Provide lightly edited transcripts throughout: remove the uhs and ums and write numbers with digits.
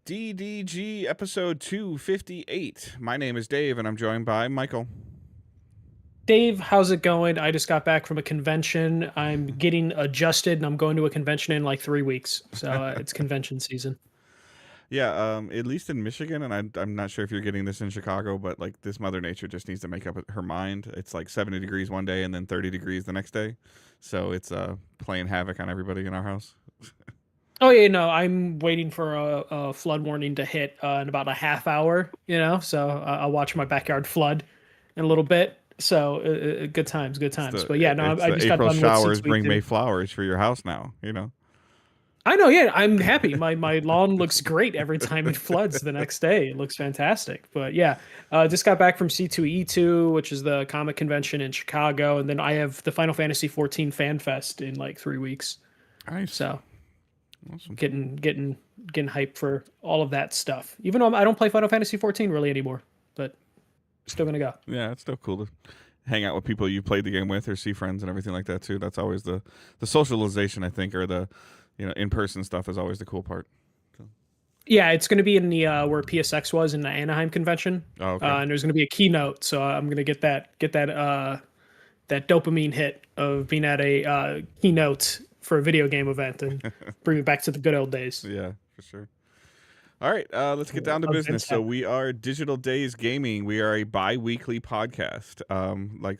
DDG episode 258. My name is Dave, and I'm joined by Michael. Dave, how's it going? I just got back from a convention. I'm getting adjusted and I'm going to a convention in like 3 weeks. So it's convention season. Yeah, at least in Michigan, and I'm not sure if you're getting this in Chicago, but like this Mother Nature just needs to make up her mind. It's like 70 degrees one day and then 30 degrees the next day. So it's playing havoc on everybody in our house. Oh, yeah, no, I'm waiting for a flood warning to hit in about a half hour, so I'll watch my backyard flood in a little bit. So good times, good times. But yeah, no, It's I the just got April done with showers 6 week. bring May flowers for your house now. I know, yeah, I'm happy. My lawn looks great every time it floods the next day. It looks fantastic. But yeah, just got back from C2E2, which is the comic convention in Chicago, and then I have the Final Fantasy 14 Fan Fest in like 3 weeks. Nice. So Awesome. getting hyped for all of that stuff. Even though I don't play Final Fantasy 14 really anymore, but still gonna go. Yeah, it's still cool to hang out with people you played the game with or see friends and everything like that too. That's always the socialization, I think, or the in-person stuff is always the cool part. So. Yeah, it's going to be in the where PSX was in the Anaheim convention. Oh, okay. And there's going to be a keynote, so I'm going to get that that dopamine hit of being at a keynote for a video game event and bring it back to the good old days. Yeah, for sure. All right, let's get down to business. So we are Digital Days Gaming. We are a bi-weekly podcast.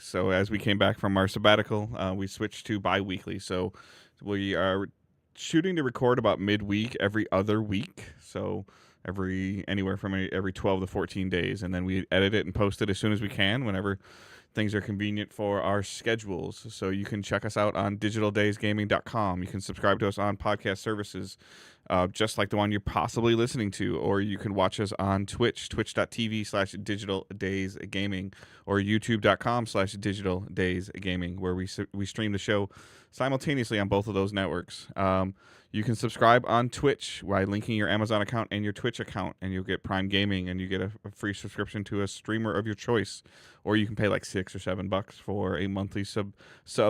So as we came back from our sabbatical, we switched to bi-weekly. So we are shooting to record about midweek every other week. So anywhere from every 12 to 14 days, and then we edit it and post it as soon as we can whenever things are convenient for our schedules. So you can check us out on digitaldaysgaming.com. You can subscribe to us on podcast services, just like the one you're possibly listening to, or you can watch us on Twitch, twitch.tv/digitaldaysgaming, or youtube.com/digitaldaysgaming, where we stream the show simultaneously on both of those networks. You can subscribe on Twitch by linking your Amazon account and your Twitch account, and you'll get Prime Gaming, and you get a free subscription to a streamer of your choice. Or you can pay like $6 or $7 for a monthly sub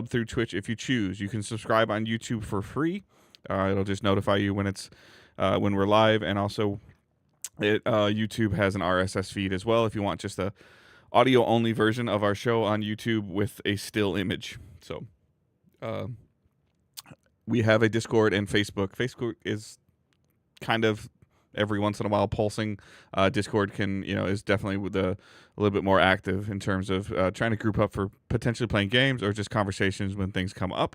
through Twitch if you choose. You can subscribe on YouTube for free. It'll just notify you when we're live, and also YouTube has an RSS feed as well if you want just a audio only version of our show on YouTube with a still image. So we have a Discord and Facebook. Facebook is kind of every once in a while pulsing. Discord is definitely a little bit more active in terms of trying to group up for potentially playing games or just conversations when things come up.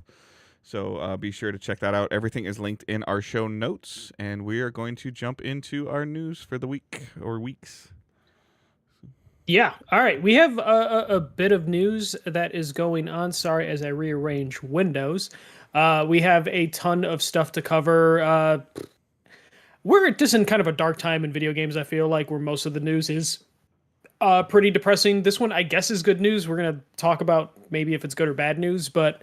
So be sure to check that out. Everything is linked in our show notes, and we are going to jump into our news for the week or weeks. Yeah. All right. We have a bit of news that is going on. Sorry, as I rearrange windows. We have a ton of stuff to cover. We're just in kind of a dark time in video games, I feel like, where most of the news is pretty depressing. This one, I guess, is good news. We're going to talk about maybe if it's good or bad news, but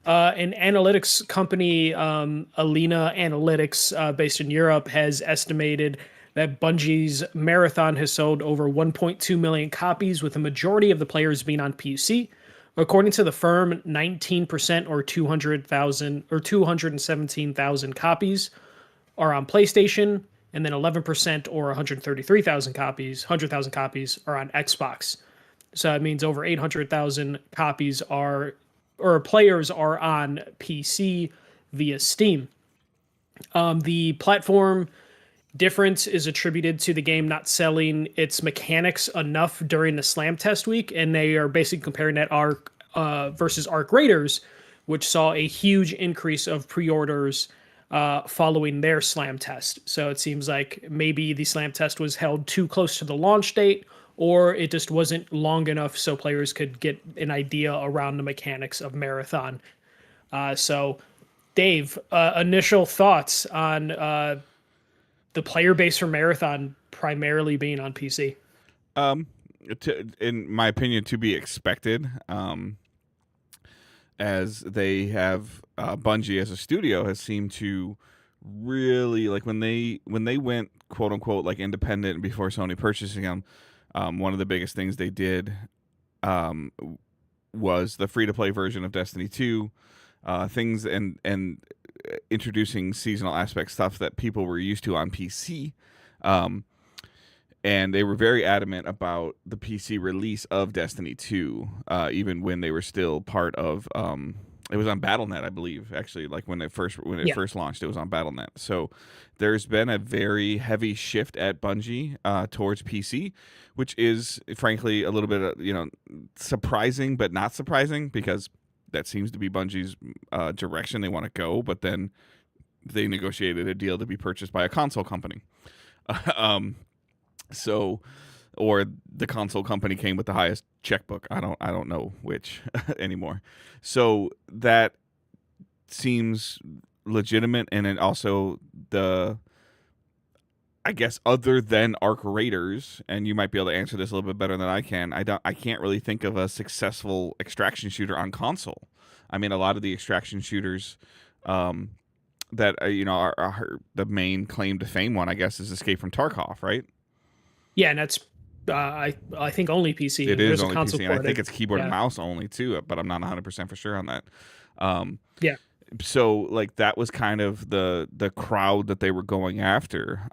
an analytics company, Alina Analytics, based in Europe, has estimated that Bungie's Marathon has sold over 1.2 million copies, with the majority of the players being on PC. According to the firm, 19% or 200,000 or 217,000 copies are on PlayStation, and then 11% or 133,000 copies, 100,000 copies are on Xbox. So that means over 800,000 copies or players are on PC via Steam. The platform difference is attributed to the game not selling its mechanics enough during the Slam Test week, and they are basically comparing that Arc versus Arc Raiders, which saw a huge increase of pre-orders following their Slam Test. So it seems like maybe the Slam Test was held too close to the launch date, or it just wasn't long enough so players could get an idea around the mechanics of Marathon. So, Dave, initial thoughts on the player base for Marathon primarily being on PC? In my opinion, to be expected, as they have Bungie as a studio has seemed to really, like, when they went quote unquote like independent before Sony purchasing them. One of the biggest things they did was the free-to-play version of Destiny 2, things and introducing seasonal aspect stuff that people were used to on PC. Um, and they were very adamant about the PC release of Destiny 2, even when they were still part of. It was on BattleNet, I believe. Actually, like when it first Yeah. launched, it was on BattleNet. So there's been a very heavy shift at Bungie towards PC, which is frankly a little bit surprising, but not surprising because that seems to be Bungie's direction they want to go. But then they negotiated a deal to be purchased by a console company. um, so, or the console company came with the highest checkbook. I don't know which anymore. So that seems legitimate, and then also I guess other than Arc Raiders, and you might be able to answer this a little bit better than I can. I can't really think of a successful extraction shooter on console. I mean, a lot of the extraction shooters that are the main claim to fame one, I guess, is Escape from Tarkov, right? Yeah, and that's I think only PC. It is There's a only console PC, and I port. think it's keyboard and Yeah. mouse only too, but I'm not 100% for sure on that. Um, Yeah. so like that was kind of the crowd that they were going after.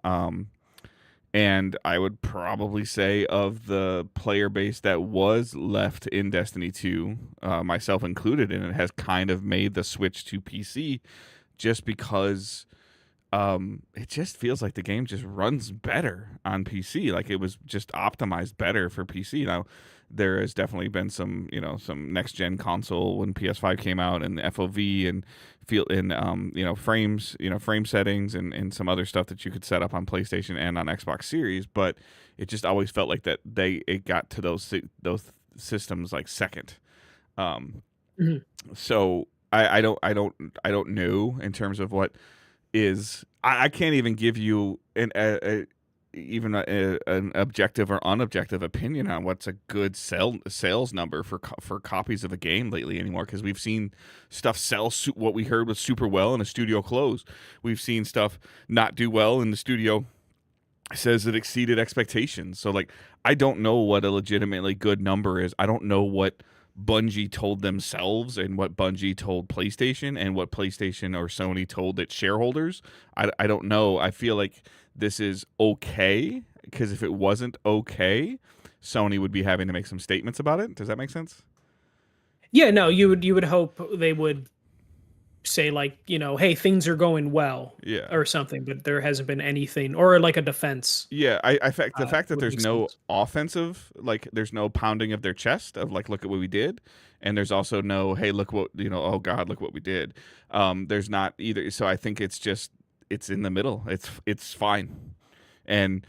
And I would probably say of the player base that was left in Destiny 2, myself included, and it has kind of made the switch to PC just because it just feels like the game just runs better on PC. Like it was just optimized better for PC. Now, there has definitely been some next gen console when PS5 came out, and the FOV and feel in frames, frame settings and some other stuff that you could set up on PlayStation and on Xbox Series, but it just always felt like that it got to those systems like second. Mhm. So I don't know in terms of what is. I can't even give you even an objective or unobjective opinion on what's a good sales number for copies of a game lately anymore, because we've seen stuff sell what we heard was super well and a studio close. We've seen stuff not do well and the studio says it exceeded expectations. So like I don't know what a legitimately good number is. I don't know what Bungie told themselves and what Bungie told PlayStation and what PlayStation or Sony told its shareholders. I don't know. I feel like this is okay, because if it wasn't okay, Sony would be having to make some statements about it. Does that make sense? Yeah, no, you would hope they would say like, hey, things are going well Yeah. or something, but there hasn't been anything, or like a defense. Yeah, the fact that Would there's make no sense. offensive, like there's no pounding of their chest of like, look at what we did, and there's also no, hey, look what oh God, look what we did. There's not either, so I think it's in the middle. It's fine, and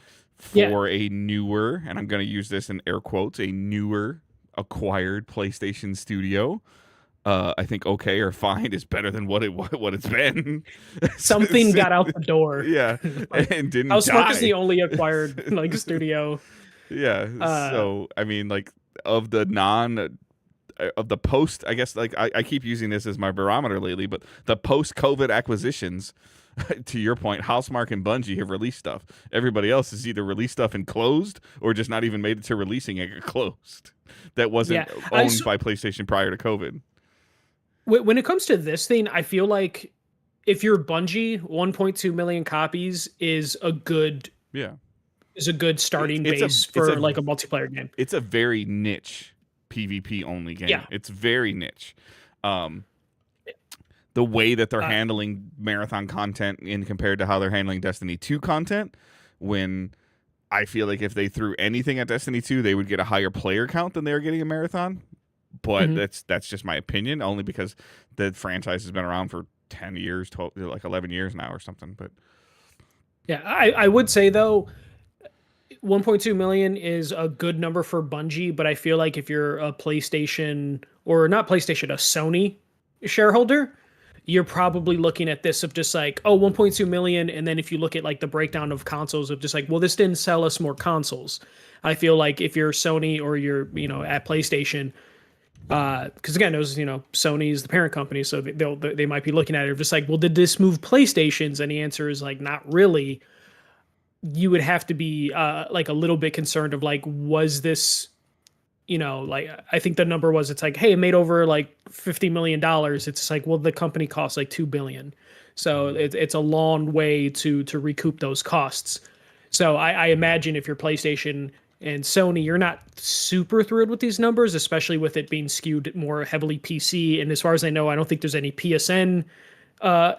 Yeah. for a newer, and I'm going to use this in air quotes, a newer acquired PlayStation studio, I think okay or fine is better than what it's been. Something got out the door. Yeah, Like, and didn't Housemarque is die. the only acquired like studio. Yeah. Uh, So I mean, like of the of the post, I guess like I keep using this as my barometer lately, but the post COVID acquisitions, to your point, Housemarque and Bungie have released stuff. Everybody else has either released stuff and closed, or just not even made it to releasing and got closed. That wasn't yeah. owned by PlayStation prior to COVID. When it comes to this thing, I feel like if you're Bungie, 1.2 million copies Yeah. is a good starting It's base for like a multiplayer game. It's a very niche PvP only game. Yeah. It's very niche. The way that they're Uh, handling marathon content in compared to how they're handling Destiny 2 content, when I feel like if they threw anything at Destiny 2, they would get a higher player count than they were getting a marathon. But Mhm. that's just my opinion, only because the franchise has been around for 10 years, like 11 years now or something. But Yeah, I would say though, 1.2 million is a good number for Bungie, but I feel like if you're a PlayStation, or not PlayStation, a Sony shareholder, you're probably looking at this of just like, oh, 1.2 million. And then if you look at like the breakdown of consoles of just like, well, this didn't sell us more consoles. I feel like if you're Sony or you're, at PlayStation, because again, those, Sony is the parent company, so they might be looking at it just like, well, did this move PlayStations? And the answer is like, not really. You would have to be like a little bit concerned of like, was this, like I think the number was, it's like, hey, it made over like $50 million. It's like, well, the company costs like 2 billion, so it's a long way to recoup those costs. So I imagine if you're PlayStation and Sony, you're not super thrilled with these numbers, especially with it being skewed more heavily PC. And as far as I know, I don't think there's any PSN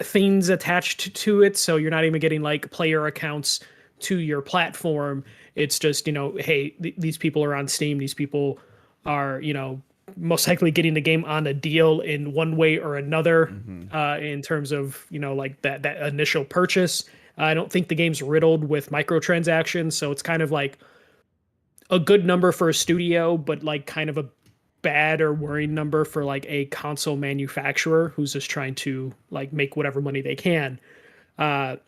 things attached to it. So you're not even getting like player accounts to your platform. It's just, hey, these people are on Steam. These people are, most likely getting the game on a deal in one way or another in terms of, like that initial purchase. I don't think the game's riddled with microtransactions. So it's kind of like a good number for a studio, but like kind of a bad or worrying number for like a console manufacturer who's just trying to like make whatever money they can. I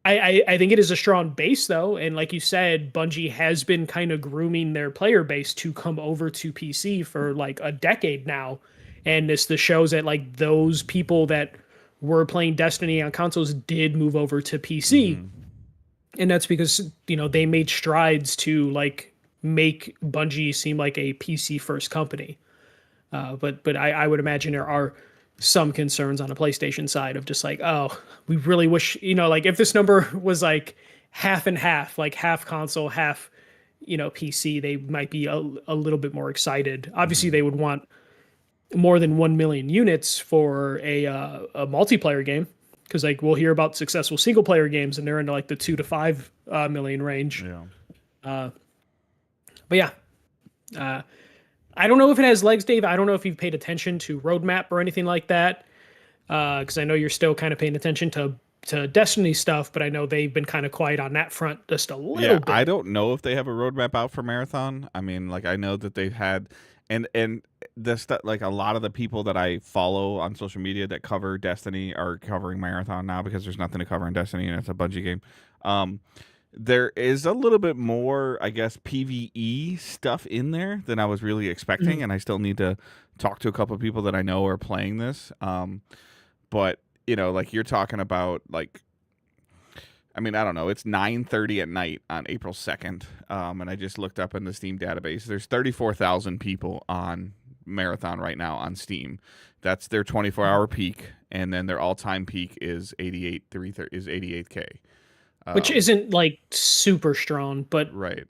think it is a strong base though, and like you said, Bungie has been kind of grooming their player base to come over to PC for like a decade now, and this shows that like those people that were playing Destiny on consoles did move over to PC, and that's because they made strides to like make Bungie seem like a PC first company. But I would imagine there are some concerns on the PlayStation side of just like, oh, we really wish, like if this number was like half and half, like half console, half, PC, they might be a little bit more excited. Obviously, they would want more than 1 million units for a multiplayer game, because like we'll hear about successful single player games and they're into like the 2 to 5 million range. Yeah. But yeah, I don't know if it has legs, Dave. I don't know if you've paid attention to roadmap or anything like that, because I know you're still kind of paying attention to Destiny stuff, but I know they've been kind of quiet on that front just a little bit. I don't know if they have a roadmap out for Marathon. I mean, like I know that they've had, and the stuff, like a lot of the people that I follow on social media that cover Destiny are covering Marathon now because there's nothing to cover in Destiny and it's a Bungie game. There is a little bit more, I guess, PvE stuff in there than I was really expecting, and I still need to talk to a couple of people that I know are playing this. But like you're talking about, like, I mean, I don't know. It's 9:30 at night on April 2nd, and I just looked up in the Steam database. There's 34,000 people on Marathon right now on Steam. That's their 24-hour peak, and then their all-time peak is 88K. Which isn't like super strong, but right.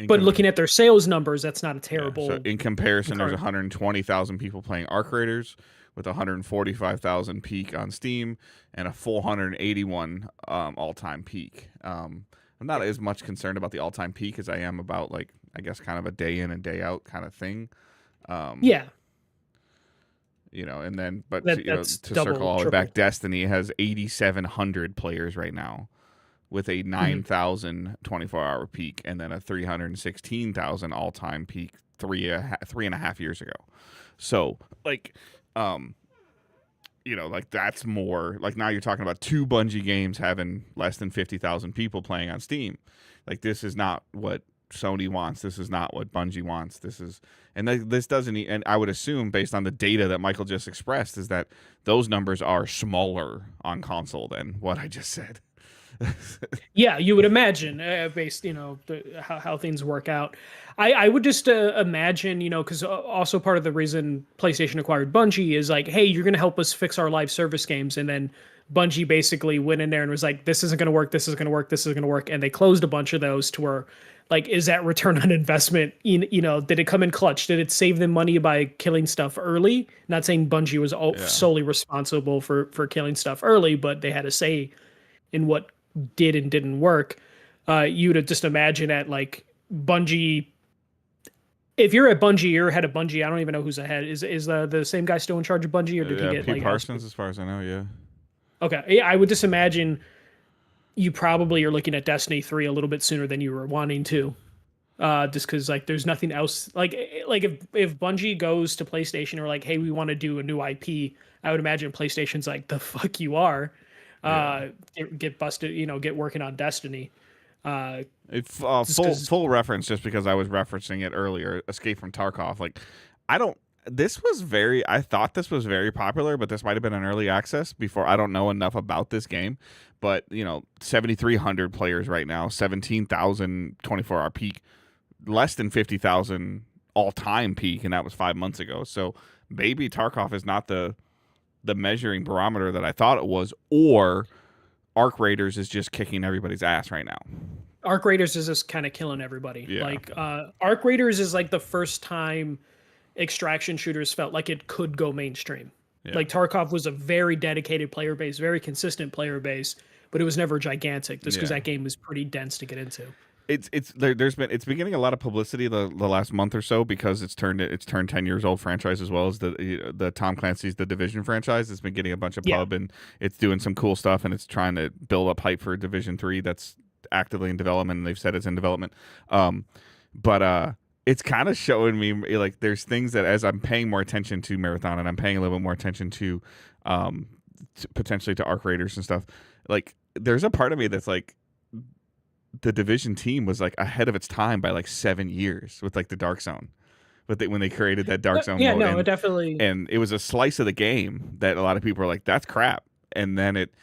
But looking at their sales numbers, that's not a terrible. Yeah, so in comparison, there's 120,000 people playing Arc Raiders with 145,000 peak on Steam and a 481 all-time peak. I'm not as much concerned about the all-time peak as I am about, like, I guess kind of a day in and day out kind of thing. Yeah. And then, but to circle all the way back, Destiny has 8,700 players right now with a 9,000 24-hour peak and then a 316,000 all-time peak 3.5 years ago. So, like, like that's more, like now you're talking about 2 Bungie games having less than 50,000 people playing on Steam. Like, this is not what Sony wants. This is not what Bungie wants. This doesn't, and I would assume based on the data that Michael just expressed is that those numbers are smaller on console than what I just said. Yeah, you would imagine based, how things work out. I would just imagine, because also part of the reason PlayStation acquired Bungie is like, hey, you're going to help us fix our live service games. And then Bungie basically went in there and was like, this isn't going to work. This is going to work. This is going to work. And they closed a bunch of those to where, like, is that return on investment? Did it come in clutch? Did it save them money by killing stuff early? Not saying Bungie was solely responsible for killing stuff early, but they had a say in what did and didn't work. You'd just imagine at like Bungie. If you're at Bungie, you're head of Bungie. I don't even know who's ahead. Is the same guy still in charge of Bungie, or did he get Pete like Parsons? As far as I know, yeah. Okay, yeah, I would just imagine you probably are looking at Destiny 3 a little bit sooner than you were wanting to. Just because like there's nothing else like if Bungie goes to PlayStation or like, hey, we want to do a new IP, I would imagine PlayStation's like, the fuck you are. Get busted, get working on Destiny. Full reference, just because I was referencing it earlier, Escape from Tarkov. Like, I thought this was very popular, but this might have been an early access before. I don't know enough about this game, but 7,300 players right now, 17,000 24-hour peak, less than 50,000 all-time peak, and that was 5 months ago. So maybe Tarkov is not the measuring barometer that I thought it was, or Arc Raiders is just kicking everybody's ass right now. Arc Raiders is just kind of killing everybody. Yeah. Like Arc Raiders is like the first time extraction shooters felt like it could go mainstream. Yeah. Like Tarkov was a very dedicated player base, very consistent player base, but it was never gigantic just because that game was pretty dense to get into. It's been getting a lot of publicity the last month or so because it's turned 10 years old franchise, as well as the Tom Clancy's The Division franchise. It's been getting a bunch of pub, and it's doing some cool stuff, and it's trying to build up hype for Division 3 that's actively in development, and they've said it's in development. But it's kind of showing me like there's things that, as I'm paying more attention to Marathon and I'm paying a little bit more attention to potentially to Arc Raiders and stuff, like there's a part of me that's like, the Division team was like ahead of its time by like 7 years with like the Dark Zone, but when they created that Dark Zone mode, it definitely, and it was a slice of the game that a lot of people are like, that's crap. And then it,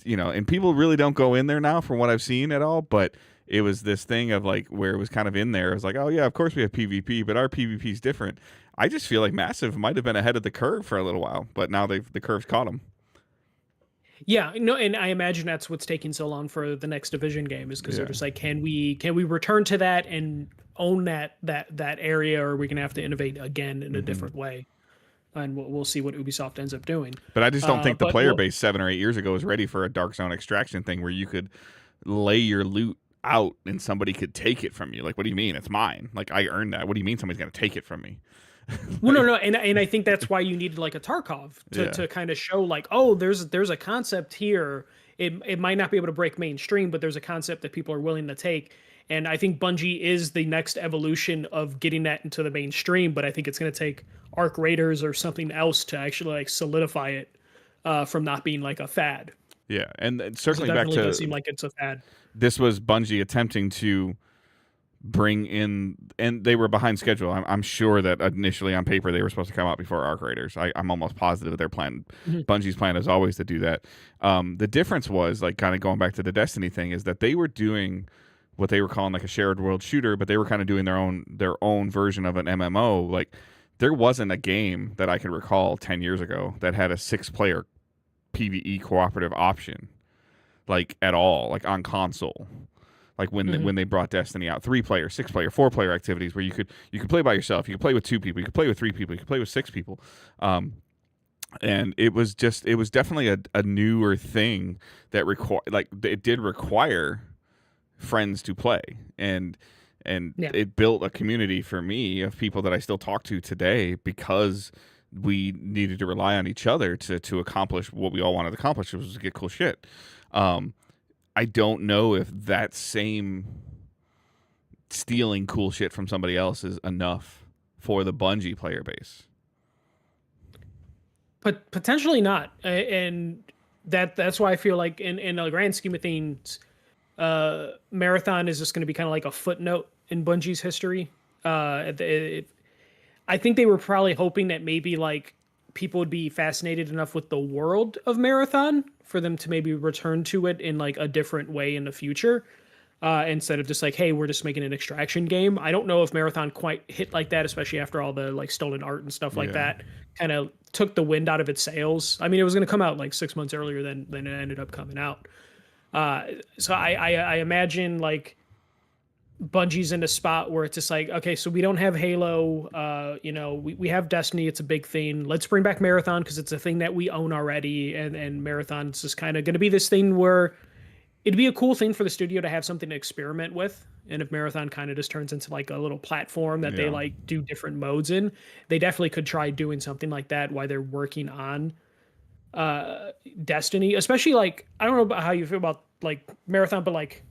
and people really don't go in there now from what I've seen at all, but it was this thing of like where it was kind of in there. It was like, oh yeah, of course we have PvP, but our PvP is different. I just feel like Massive might have been ahead of the curve for a little while, but now the curve's caught them. Yeah, no, and I imagine that's what's taking so long for the next Division game, is because they're just like, can we return to that and own that area, or are we gonna have to innovate again in a different way? And we'll see what Ubisoft ends up doing. But I just don't think the player base 7 or 8 years ago was ready for a Dark Zone extraction thing where you could lay your loot out and somebody could take it from you. Like, what do you mean? It's mine. Like, I earned that. What do you mean somebody's gonna take it from me? Well, no, and I think that's why you needed like a Tarkov to kind of show like, oh, there's a concept here. It might not be able to break mainstream, but there's a concept that people are willing to take. And I think Bungie is the next evolution of getting that into the mainstream. But I think it's going to take Arc Raiders or something else to actually like solidify it from not being like a fad. Yeah, and circling back to, does seem like it's a fad. This was Bungie attempting to bring in, and they were behind schedule. I'm sure that initially on paper they were supposed to come out before Arc Raiders. I'm almost positive their plan, Bungie's plan is always to do that. The difference was, like, kind of going back to the Destiny thing, is that they were doing what they were calling like a shared world shooter, but they were kind of doing their own version of an MMO. Like, there wasn't a game that I can recall 10 years ago that had a 6-player PvE cooperative option, like, at all, like on console. Like when they brought Destiny out, 3-player, 6-player, 4-player activities where you could play by yourself, you could play with 2 people, you could play with 3 people, you could play with 6 people, and it was definitely a newer thing that it did require friends to play, and it built a community for me of people that I still talk to today because we needed to rely on each other to accomplish what we all wanted to accomplish, which was to get cool shit. I don't know if that same stealing cool shit from somebody else is enough for the Bungie player base. But potentially not. And that's why I feel like in the grand scheme of things, Marathon is just going to be kind of like a footnote in Bungie's history. I think they were probably hoping that maybe like people would be fascinated enough with the world of Marathon for them to maybe return to it in like a different way in the future, instead of just like, hey, we're just making an extraction game. I don't know if Marathon quite hit like that, especially after all the like stolen art and stuff like that kind of took the wind out of its sails. I mean, it was going to come out like 6 months earlier than it ended up coming out. So I imagine like Bungie's in a spot where it's just like, okay, so we don't have Halo, we have Destiny, it's a big thing. Let's bring back Marathon because it's a thing that we own already, and Marathon's just kind of going to be this thing where it'd be a cool thing for the studio to have something to experiment with. And if Marathon kind of just turns into like a little platform that they like do different modes in, they definitely could try doing something like that while they're working on Destiny. Especially like, I don't know about how you feel about like Marathon, but like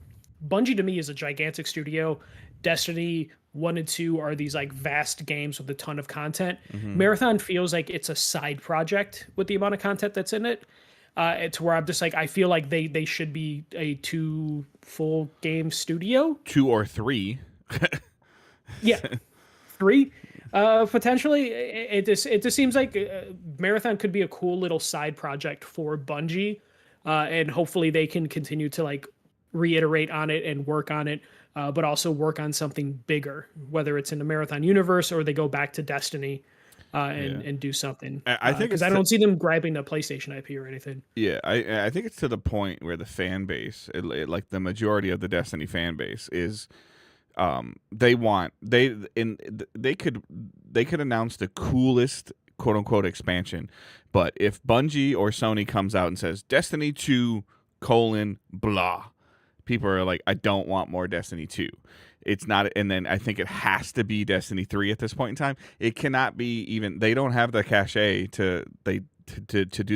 Bungie to me is a gigantic studio. Destiny 1 and 2 are these like vast games with a ton of content. Marathon feels like it's a side project with the amount of content that's in it. To where I'm just like, I feel like they should be a 2 full game studio. 2 or 3. Yeah, 3 potentially. It just seems like Marathon could be a cool little side project for Bungie, and hopefully they can continue to like reiterate on it and work on it, but also work on something bigger, whether it's in the Marathon universe or they go back to Destiny. Yeah. and do something. I think Because it's I don't see them grabbing the PlayStation IP or anything. yeah, I think it's to the point where the fan base, like the majority of the Destiny fan base, is they want they could announce the coolest quote unquote expansion, but if Bungie or Sony comes out and says Destiny 2 colon blah, people are like, I don't want more Destiny 2. It's not, and then I think it has to be Destiny 3 at this point in time. It cannot be even. They don't have the cachet to do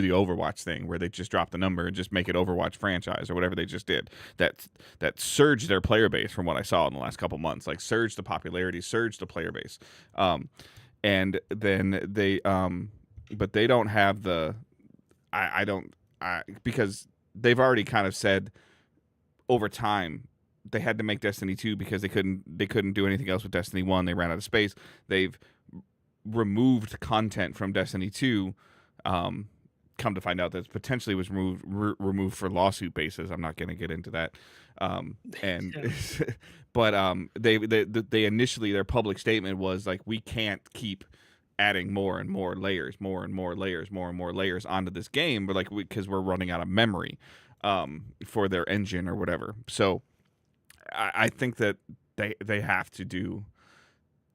the Overwatch thing where they just drop the number and just make it Overwatch franchise or whatever they just did. That surged their player base from what I saw in the last couple months. Like surged the popularity, surged the player base, and then but they don't have the. I don't because they've already kind of said over time they had to make Destiny 2 because they couldn't do anything else with Destiny 1. They ran out of space. They've removed content from Destiny 2. Come to find out that potentially was removed for lawsuit basis. I'm not going to get into that. But they initially, their public statement was like, we can't keep adding more and more layers onto this game, but like because we're running out of memory for their engine or whatever. So I think that they have to do,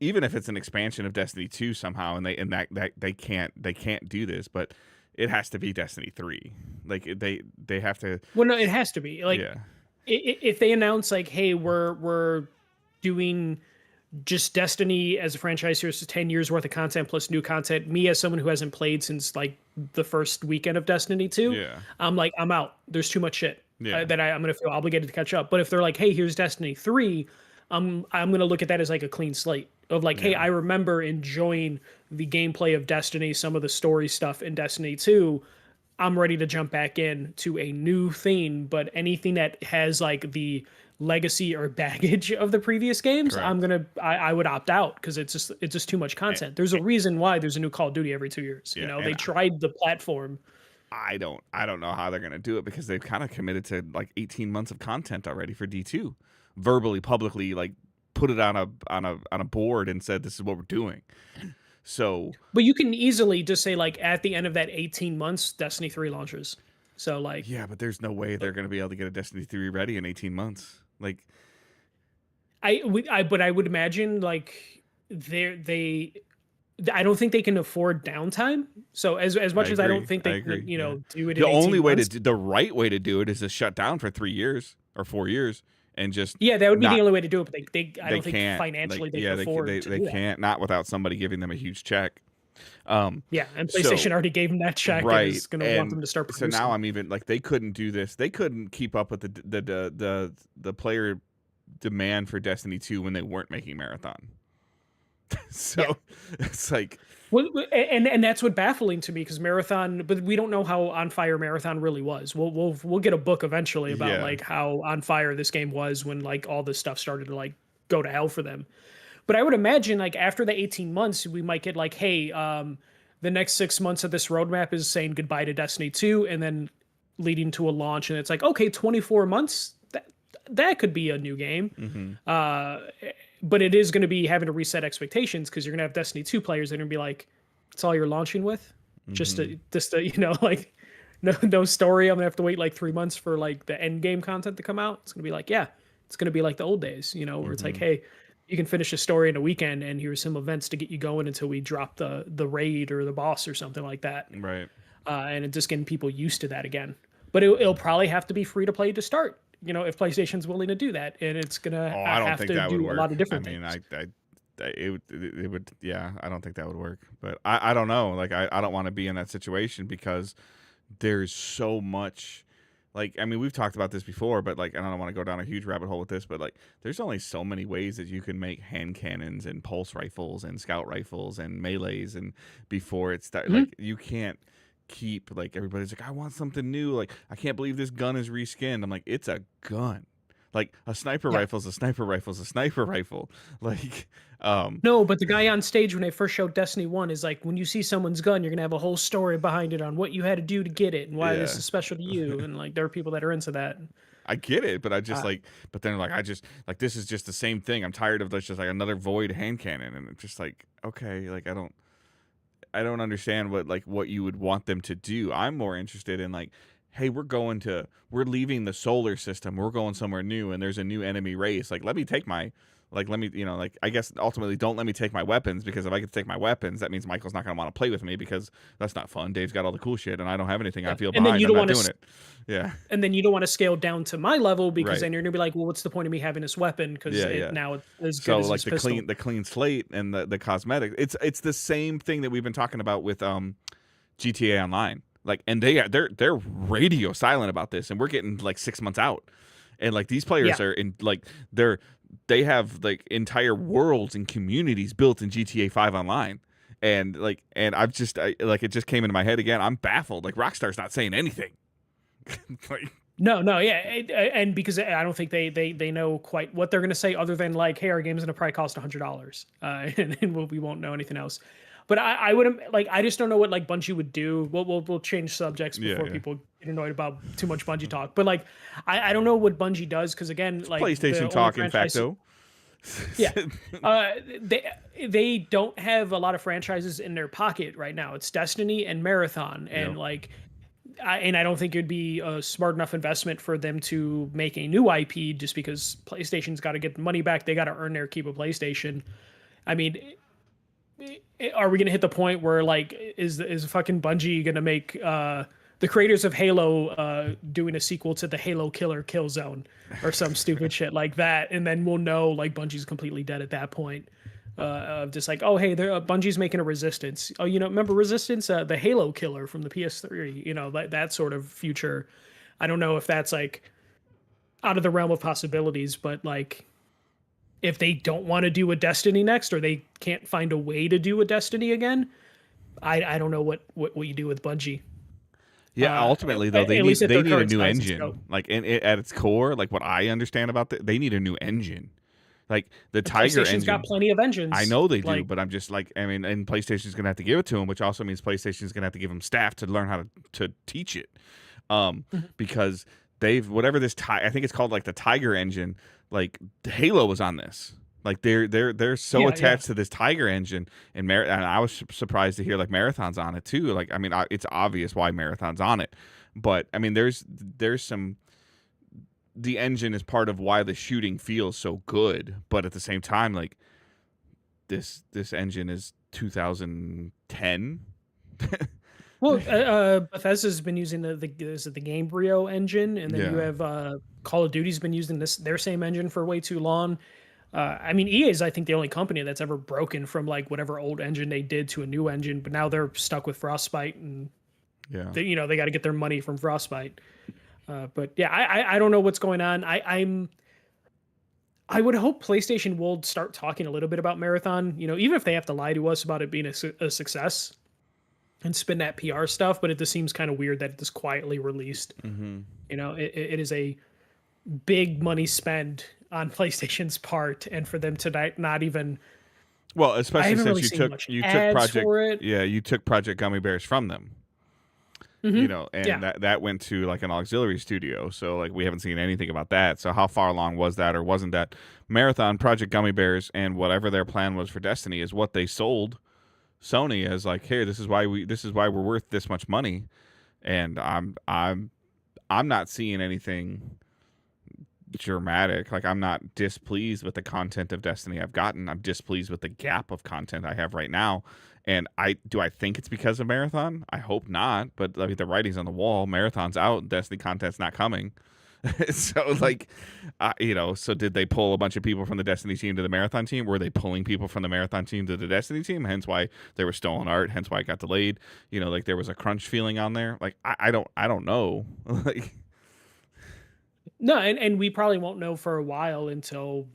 even if it's an expansion of Destiny 2 somehow, and they can't do this, but it has to be Destiny 3. Like they have to. Well, no, it has to be like, yeah. If they announce like, hey, we're doing just Destiny as a franchise, here's 10 years worth of content plus new content. Me as someone who hasn't played since like the first weekend of Destiny 2, Yeah. I'm like, I'm out. There's too much shit Yeah. that I'm gonna feel obligated to catch up. But if they're like, hey, here's Destiny 3, I'm gonna look at that as like a clean slate of like, hey, I remember enjoying the gameplay of Destiny, some of the story stuff in Destiny 2. I'm ready to jump back in to a new thing, but anything that has like the legacy or baggage of the previous games, Correct. I would opt out because it's just too much content. There's a reason why there's a new Call of Duty every 2 years. Yeah, You know, and they tried the platform. I don't know how they're gonna do it because they've kind of committed to like 18 months of content already for D2, verbally, publicly, like put it on a board and said this is what we're doing. So, But you can easily just say like at the end of that 18 months, Destiny 3 launches. So like, yeah, but there's no way they're gonna be able to get a Destiny 3 ready in 18 months. Like, but I would imagine like I don't think they can afford downtime. So as much as I don't think they agree. could, you know, do it The in 18 only way months. the right way to do it is to shut down for 3 years or 4 years and just Yeah, that would be the not. only way to do it, but I They don't think can't. financially Like, they yeah, can afford to they do that. can't, not without somebody giving them a huge check. Yeah, and So PlayStation already gave them that check and right, is going to want them to start so producing. now I'm even like they couldn't do this. They couldn't keep up with the player demand for Destiny 2 when they weren't making Marathon. So Yeah. it's like, Well, and that's what baffling to me because Marathon, but we don't know how on fire Marathon really was. We'll get a book eventually about yeah, like how on fire this game was when like all this stuff started to like go to hell for them. But I would imagine like after the 18 months, we might get like, hey, the next 6 months of this roadmap is saying goodbye to Destiny 2 and then leading to a launch. And it's like, okay, 24 months, that could be a new game. But it is going to be having to reset expectations because you're going to have Destiny 2 players that are going to be like, it's all you're launching with? Just to, you know, like no story. I'm going to have to wait like 3 months for like the end game content to come out. It's going to be like, yeah, it's going to be like the old days, you know, where it's like, hey, you can finish a story in a weekend and here's some events to get you going until we drop the raid or the boss or something like that. right. And it's just getting people used to that again. But it'll probably have to be free to play to start, you know, if PlayStation's willing to do that. And it's going to I don't have think to that would do work. a lot of different I mean, things. it would, yeah, I don't think that would work. But I don't know. Like, I don't want to be in that situation because there's so much. Like, I mean, we've talked about this before, but like, I don't want to go down a huge rabbit hole with this, but like, there's only so many ways that you can make hand cannons and pulse rifles and scout rifles and melees, and before it's like, you can't keep like everybody's like, I want something new. Like, I can't believe this gun is reskinned. I'm like, it's a gun. Like a sniper Yeah. rifle is a sniper rifle is a sniper rifle. Like, No, but the guy on stage when they first showed Destiny 1 is like, when you see someone's gun, you're going to have a whole story behind it on what you had to do to get it and why this yeah. is special to you. And like, there are people that are into that. I get it, but I just Uh, like, but then like, I just like, this is just the same thing. I'm tired of this, just like another void hand cannon. And it's just like, okay, like, I don't, I don't understand what you would want them to do. I'm more interested in like, hey, we're leaving the solar system. We're going somewhere new, and there's a new enemy race. Like, let me take my let me, like, I guess ultimately don't let me take my weapons, because if I could take my weapons, that means Michael's not going to want to play with me, because that's not fun. Dave's got all the cool shit and I don't have anything. I feel And then behind. you I'm don't not want doing to it. Yeah. and then you don't want to scale down to my level, because Right. then you're gonna be like, well, what's the point of me having this weapon? Because Yeah. now it's as good So as like his pistol. the clean slate and the cosmetic. It's the same thing that we've been talking about with GTA Online. Like, and they're radio silent about this, and we're getting like 6 months out, and like these players Yeah. are in like they have like entire worlds and communities built in GTA 5 Online. And like, and like, it just came into my head again. I'm baffled. Like, Rockstar's not saying anything. Like, No, yeah, and because I don't think they know quite what they're gonna say, other than like, hey, our game's gonna probably cost $100, and we won't know anything else. But I wouldn't like. I just don't know what like Bungie would do. We'll change subjects yeah, before yeah. people get annoyed about too much Bungie talk. But like, I don't know what Bungie does, because again, It's like the PlayStation only talk, in franchise. facto. Yeah. They they don't have a lot of franchises in their pocket right now. It's Destiny and Marathon, Yep. and like, I don't think it'd be a smart enough investment for them to make a new IP, just because PlayStation's got to get the money back. They got to earn their keep of PlayStation. I mean, are we gonna hit the point where like is fucking Bungie gonna make the creators of Halo doing a sequel to the Halo Killer Killzone or some stupid shit like that, and then we'll know like Bungie's completely dead at that point. Of just like, oh hey, they're Bungie's making a Resistance. Oh, remember Resistance, the Halo Killer from the PS3. That sort of future. I don't know if that's like out of the realm of possibilities, but like, if they don't want to do a Destiny next, or they can't find a way to do a Destiny again, I don't know what you do with Bungie. Yeah, ultimately though, At least at they their need a current new size and engine. scope. Like, at its core, like what I understand about they need a new engine. Like the The Tiger PlayStation's got engine. plenty of I engines. know they do, Like, but I'm just like, I mean, and PlayStation's gonna have to give it to them, which also means PlayStation's gonna have to give them staff to learn how to teach it. mhm. Because they've whatever this I think it's called like the Tiger engine. Like Halo was on this. Like they're so Yeah. attached to this Tiger engine, and I was surprised to hear like Marathon's on it too. Like, I mean, it's obvious why Marathon's on it, but I mean, there's some the engine is part of why the shooting feels so good, but at the same time, like this engine is 2010. Well, Bethesda's been using is it the Gamebryo engine, and then you Yeah. have Call of Duty's been using their same engine for way too long. I mean, EA is, I think, the only company that's ever broken from like whatever old engine they did to a new engine, but now they're stuck with Frostbite, and Yeah. they got to get their money from Frostbite. But yeah, I don't know what's going on. I would hope PlayStation will start talking a little bit about Marathon. Even if they have to lie to us about it being a success and spin that PR stuff. But it just seems kind of weird that it's quietly released. Mm-hmm. It is a big money spend on PlayStation's part, and for them to not even. Well, I especially haven't since really seen much you took ads Project for it. yeah, you took Project Gummy Bears from them. And Yeah. that went to like an auxiliary studio. So like we haven't seen anything about that. So how far along was that, or wasn't that? Marathon, Project Gummy Bears, and whatever their plan was for Destiny is what they sold Sony as like, here, this is why we're worth this much money. And I'm not seeing anything dramatic. Like, I'm not displeased with the content of Destiny I've gotten. I'm displeased with the gap of content I have right now. And I think it's because of Marathon? I hope not, but I mean, the writing's on the wall. Marathon's out, Destiny content's not coming. So like, so did they pull a bunch of people from the Destiny team to the Marathon team? Were they pulling people from the Marathon team to the Destiny team? Hence why there was stolen art. Hence why it got delayed. Like there was a crunch feeling on there. Like I don't know. Like, No, and we probably won't know for a while until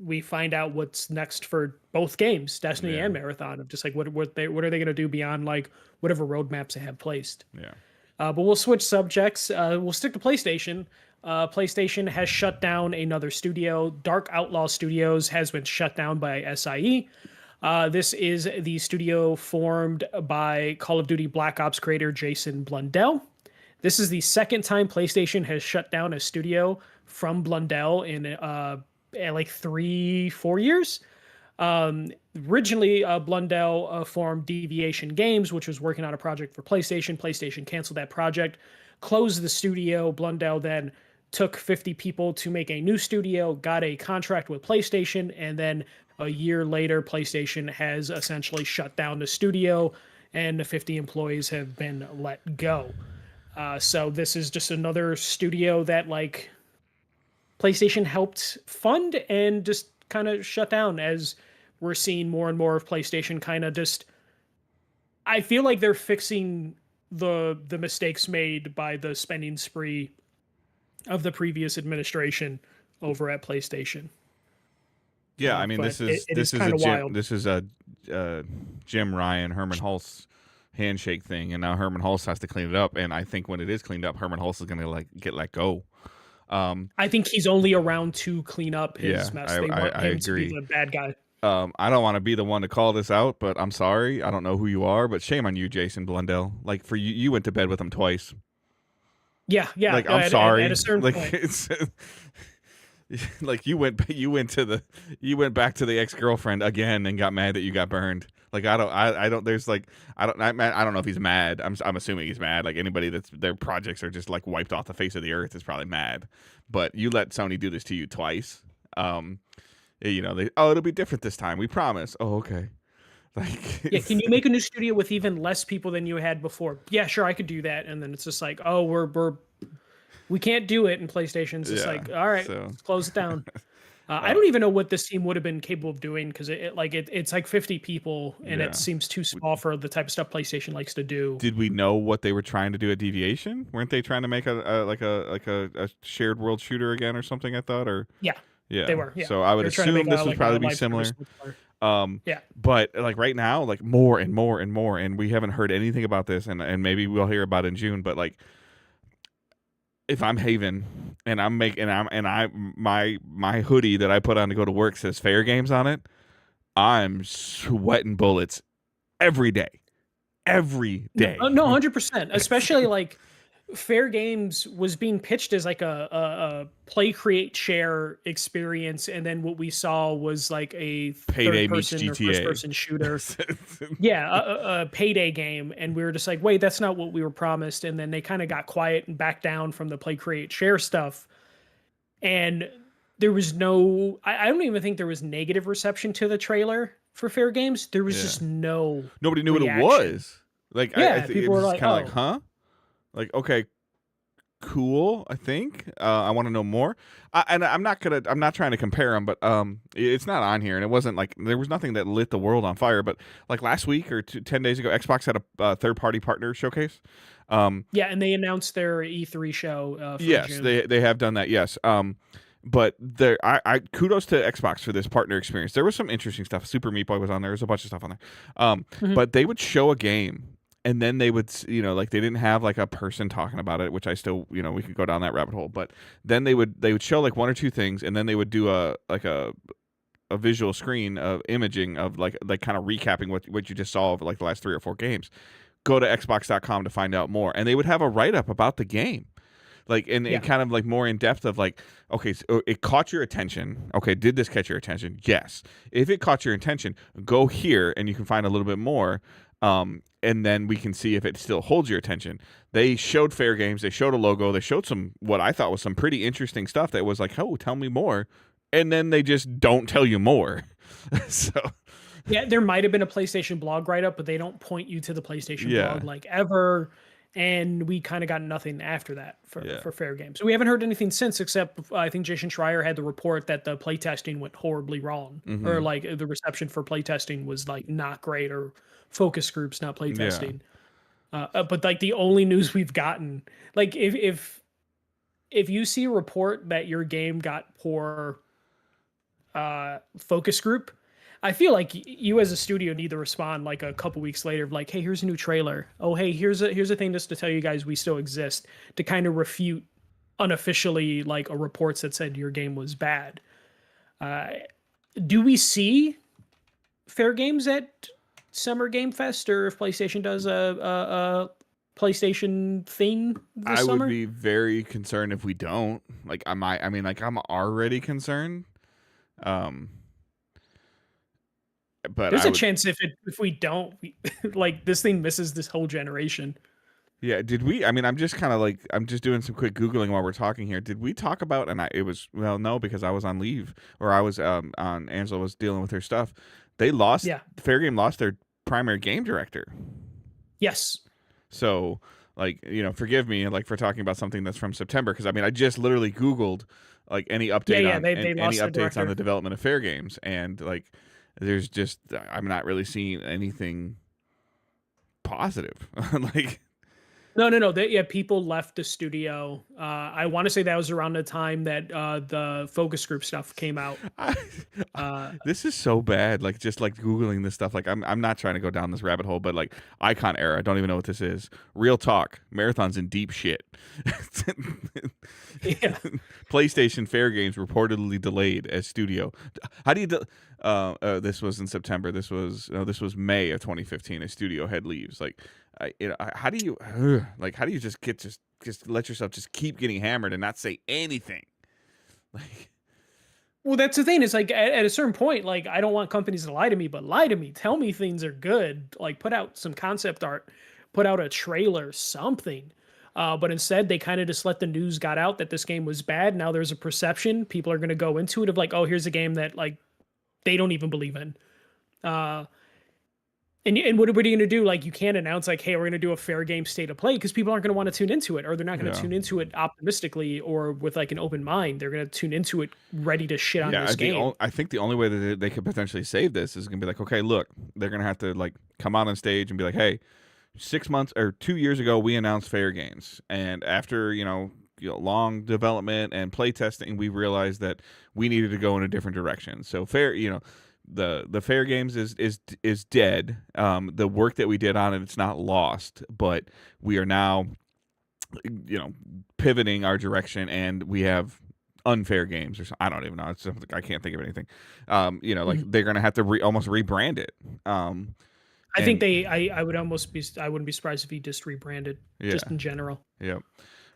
we find out what's next for both games, Destiny Yeah. and Marathon. Of just like what are they going to do beyond like whatever roadmaps they have placed. yeah. But we'll switch subjects. We'll stick to PlayStation. PlayStation has shut down another studio. Dark Outlaw Studios has been shut down by SIE. This is the studio formed by Call of Duty Black Ops creator Jason Blundell. This is the second time PlayStation has shut down a studio from Blundell in like 3-4 years. Originally, Blundell formed Deviation Games, which was working on a project for PlayStation. PlayStation canceled that project, closed the studio. Blundell then took 50 people to make a new studio, got a contract with PlayStation, and then a year later, PlayStation has essentially shut down the studio, and the 50 employees have been let go. So this is just another studio that like PlayStation helped fund and just kind of shut down, as we're seeing more and more of PlayStation kind of just. I feel like they're fixing the mistakes made by the spending spree of the previous administration over at PlayStation. Yeah, I mean, But it is this is kind a of wild. Jim Ryan, Herman Hulse handshake thing, and now Herman Hulse has to clean it up. And I think when it is cleaned up, Herman Hulse is going to like get let go. I think he's only around to clean up his Yeah, mess. They want I him to be agree. the bad guy. I don't want to be the one to call this out, but I'm sorry. I don't know who you are, but shame on you, Jason Blundell. Like for you, you went to bed with him twice. Yeah. Like I'm sorry. At a certain Like point. it's like you went back to the ex-girlfriend again and got mad that you got burned. Like I don't there's like I don't know if he's mad. I'm assuming he's mad. Like anybody that's their projects are just like wiped off the face of the earth is probably mad. But you let Sony do this to you twice. It'll be different this time. We promise. Oh, okay. Like Yeah, can you make a new studio with even less people than you had before? Yeah, sure, I could do that. And then it's just like, oh, we can't do it. And PlayStation's just like, all right, close it down. I don't even know what this team would have been capable of doing, because it's like 50 people, and it seems too small for the type of stuff PlayStation likes to do. Did we know what they were trying to do at Deviation? Weren't they trying to make a shared world shooter again or something? I thought, or yeah, they were. Yeah. So I would assume this would probably be similar. Yeah. But like right now, like more and more and more, and we haven't heard anything about this, and maybe we'll hear about it in June. But like, if I'm Haven and my hoodie that I put on to go to work says Fair Games on it, I'm sweating bullets every day. Every day. No, 100%. Especially like Fair Games was being pitched as like a play, create, share experience, and then what we saw was like a Payday third-person or first-person shooter. Yeah, a Payday game, and we were just like, wait, that's not what we were promised. And then they kind of got quiet and backed down from the play, create, share stuff, and there was no. I don't even think there was negative reception to the trailer for Fair Games. There was just nobody knew reaction. what it was. Like, yeah, people it were was like, kind of like, huh? Like, okay, cool. I think I want to know more. I'm not trying to compare them, but it's not on here, and it wasn't like there was nothing that lit the world on fire. But like last week or 10 days ago, Xbox had a third-party partner showcase. Yeah, and they announced their E3 show. For yes, June. they have done that. Yes. But I kudos to Xbox for this partner experience. There was some interesting stuff. Super Meat Boy was on there. There's a bunch of stuff on there. But they would show a game, and then they would, like they didn't have like a person talking about it, which I still, we could go down that rabbit hole. But then they would show like one or two things, and then they would do a visual screen of imaging of like kind of recapping what you just saw of like the last 3 or 4 games. Go to xbox.com to find out more, and they would have a write-up about the game. Like, and kind of like more in depth of like, okay, so it caught your attention. Okay, did this catch your attention? Yes. If it caught your attention, go here and you can find a little bit more. And then we can see if it still holds your attention. They showed Fair Games. They showed a logo. They showed what I thought was some pretty interesting stuff that was like, oh, tell me more. And then they just don't tell you more. So. Yeah, there might have been a PlayStation blog write-up, but they don't point you to the PlayStation blog like ever. And we kind of got nothing after that for Fair Games. So we haven't heard anything since, except I think Jason Schreier had the report that the playtesting went horribly wrong, or like the reception for playtesting was like not great, or focus groups not playtesting. But like the only news we've gotten, like if you see a report that your game got poor focus group, I feel like you as a studio need to respond like a couple weeks later of like, hey, here's a new trailer. Oh, hey, here's a thing just to tell you guys we still exist, to kind of refute unofficially like a reports that said your game was bad. Do we see Fair Games at Summer Game Fest, or if PlayStation does a PlayStation thing this summer? I would be very concerned if we don't. Like, I'm already concerned. but There's I a would. chance if we don't, like this thing misses this whole generation. Yeah, did we? I mean, I'm just kind of like I'm just doing some quick googling while we're talking here. Did we talk about? And it was well, no, because I was on leave or I was on. Angela was dealing with her stuff. They lost. Yeah. Fair Game lost their primary game director. Yes. So like forgive me like for talking about something that's from September because I mean I just literally Googled like any update Yeah. on They any lost their updates on director. the development of Fair Games and like there's just I'm not really seeing anything positive like. No. Yeah, people left the studio. I want to say that was around the time that the focus group stuff came out. I, Uh, this is so bad. Like just like googling this stuff. Like I'm not trying to go down this rabbit hole, but like Icon Era. I don't even know what this is. Real talk. Marathon's in deep shit. yeah. PlayStation Fair Games reportedly delayed as studio. How do you? This was in September. This was May of 2015. A studio head leaves. Like, how do you how do you just let yourself just keep getting hammered and not say anything? Like. Well, that's the thing. It's like at a certain point, like I don't want companies to lie to me, but lie to me. Tell me things are good. Like put out some concept art, put out a trailer, something. But instead, they kind of just let the news got out that this game was bad. Now there's a perception. People are going to go into it of like, oh, here's a game that like they don't even believe in. Uh, and what are you going to do? Like, you can't announce like, "Hey, we're going to do a fair game state of play," because people aren't going to want to tune into it, or they're not going to Yeah. tune into it optimistically or with like an open mind. They're going to tune into it ready to shit on Yeah, this game. I think the only way that they could potentially save this is going to be like, okay, look, they're going to have to like come out on stage and be like, hey, 6 months or 2 years ago, we announced Fair Games, and after long development and play testing, we realized that we needed to go in a different direction. So the Fair Games is dead. The work that we did on it's not lost, but we are now pivoting our direction, and we have Unfair Games or something. I don't even know. It's something I can't think of anything. Like they're gonna have to almost rebrand it. I think I would almost be. I wouldn't be surprised if he just rebranded, just in general. Yeah.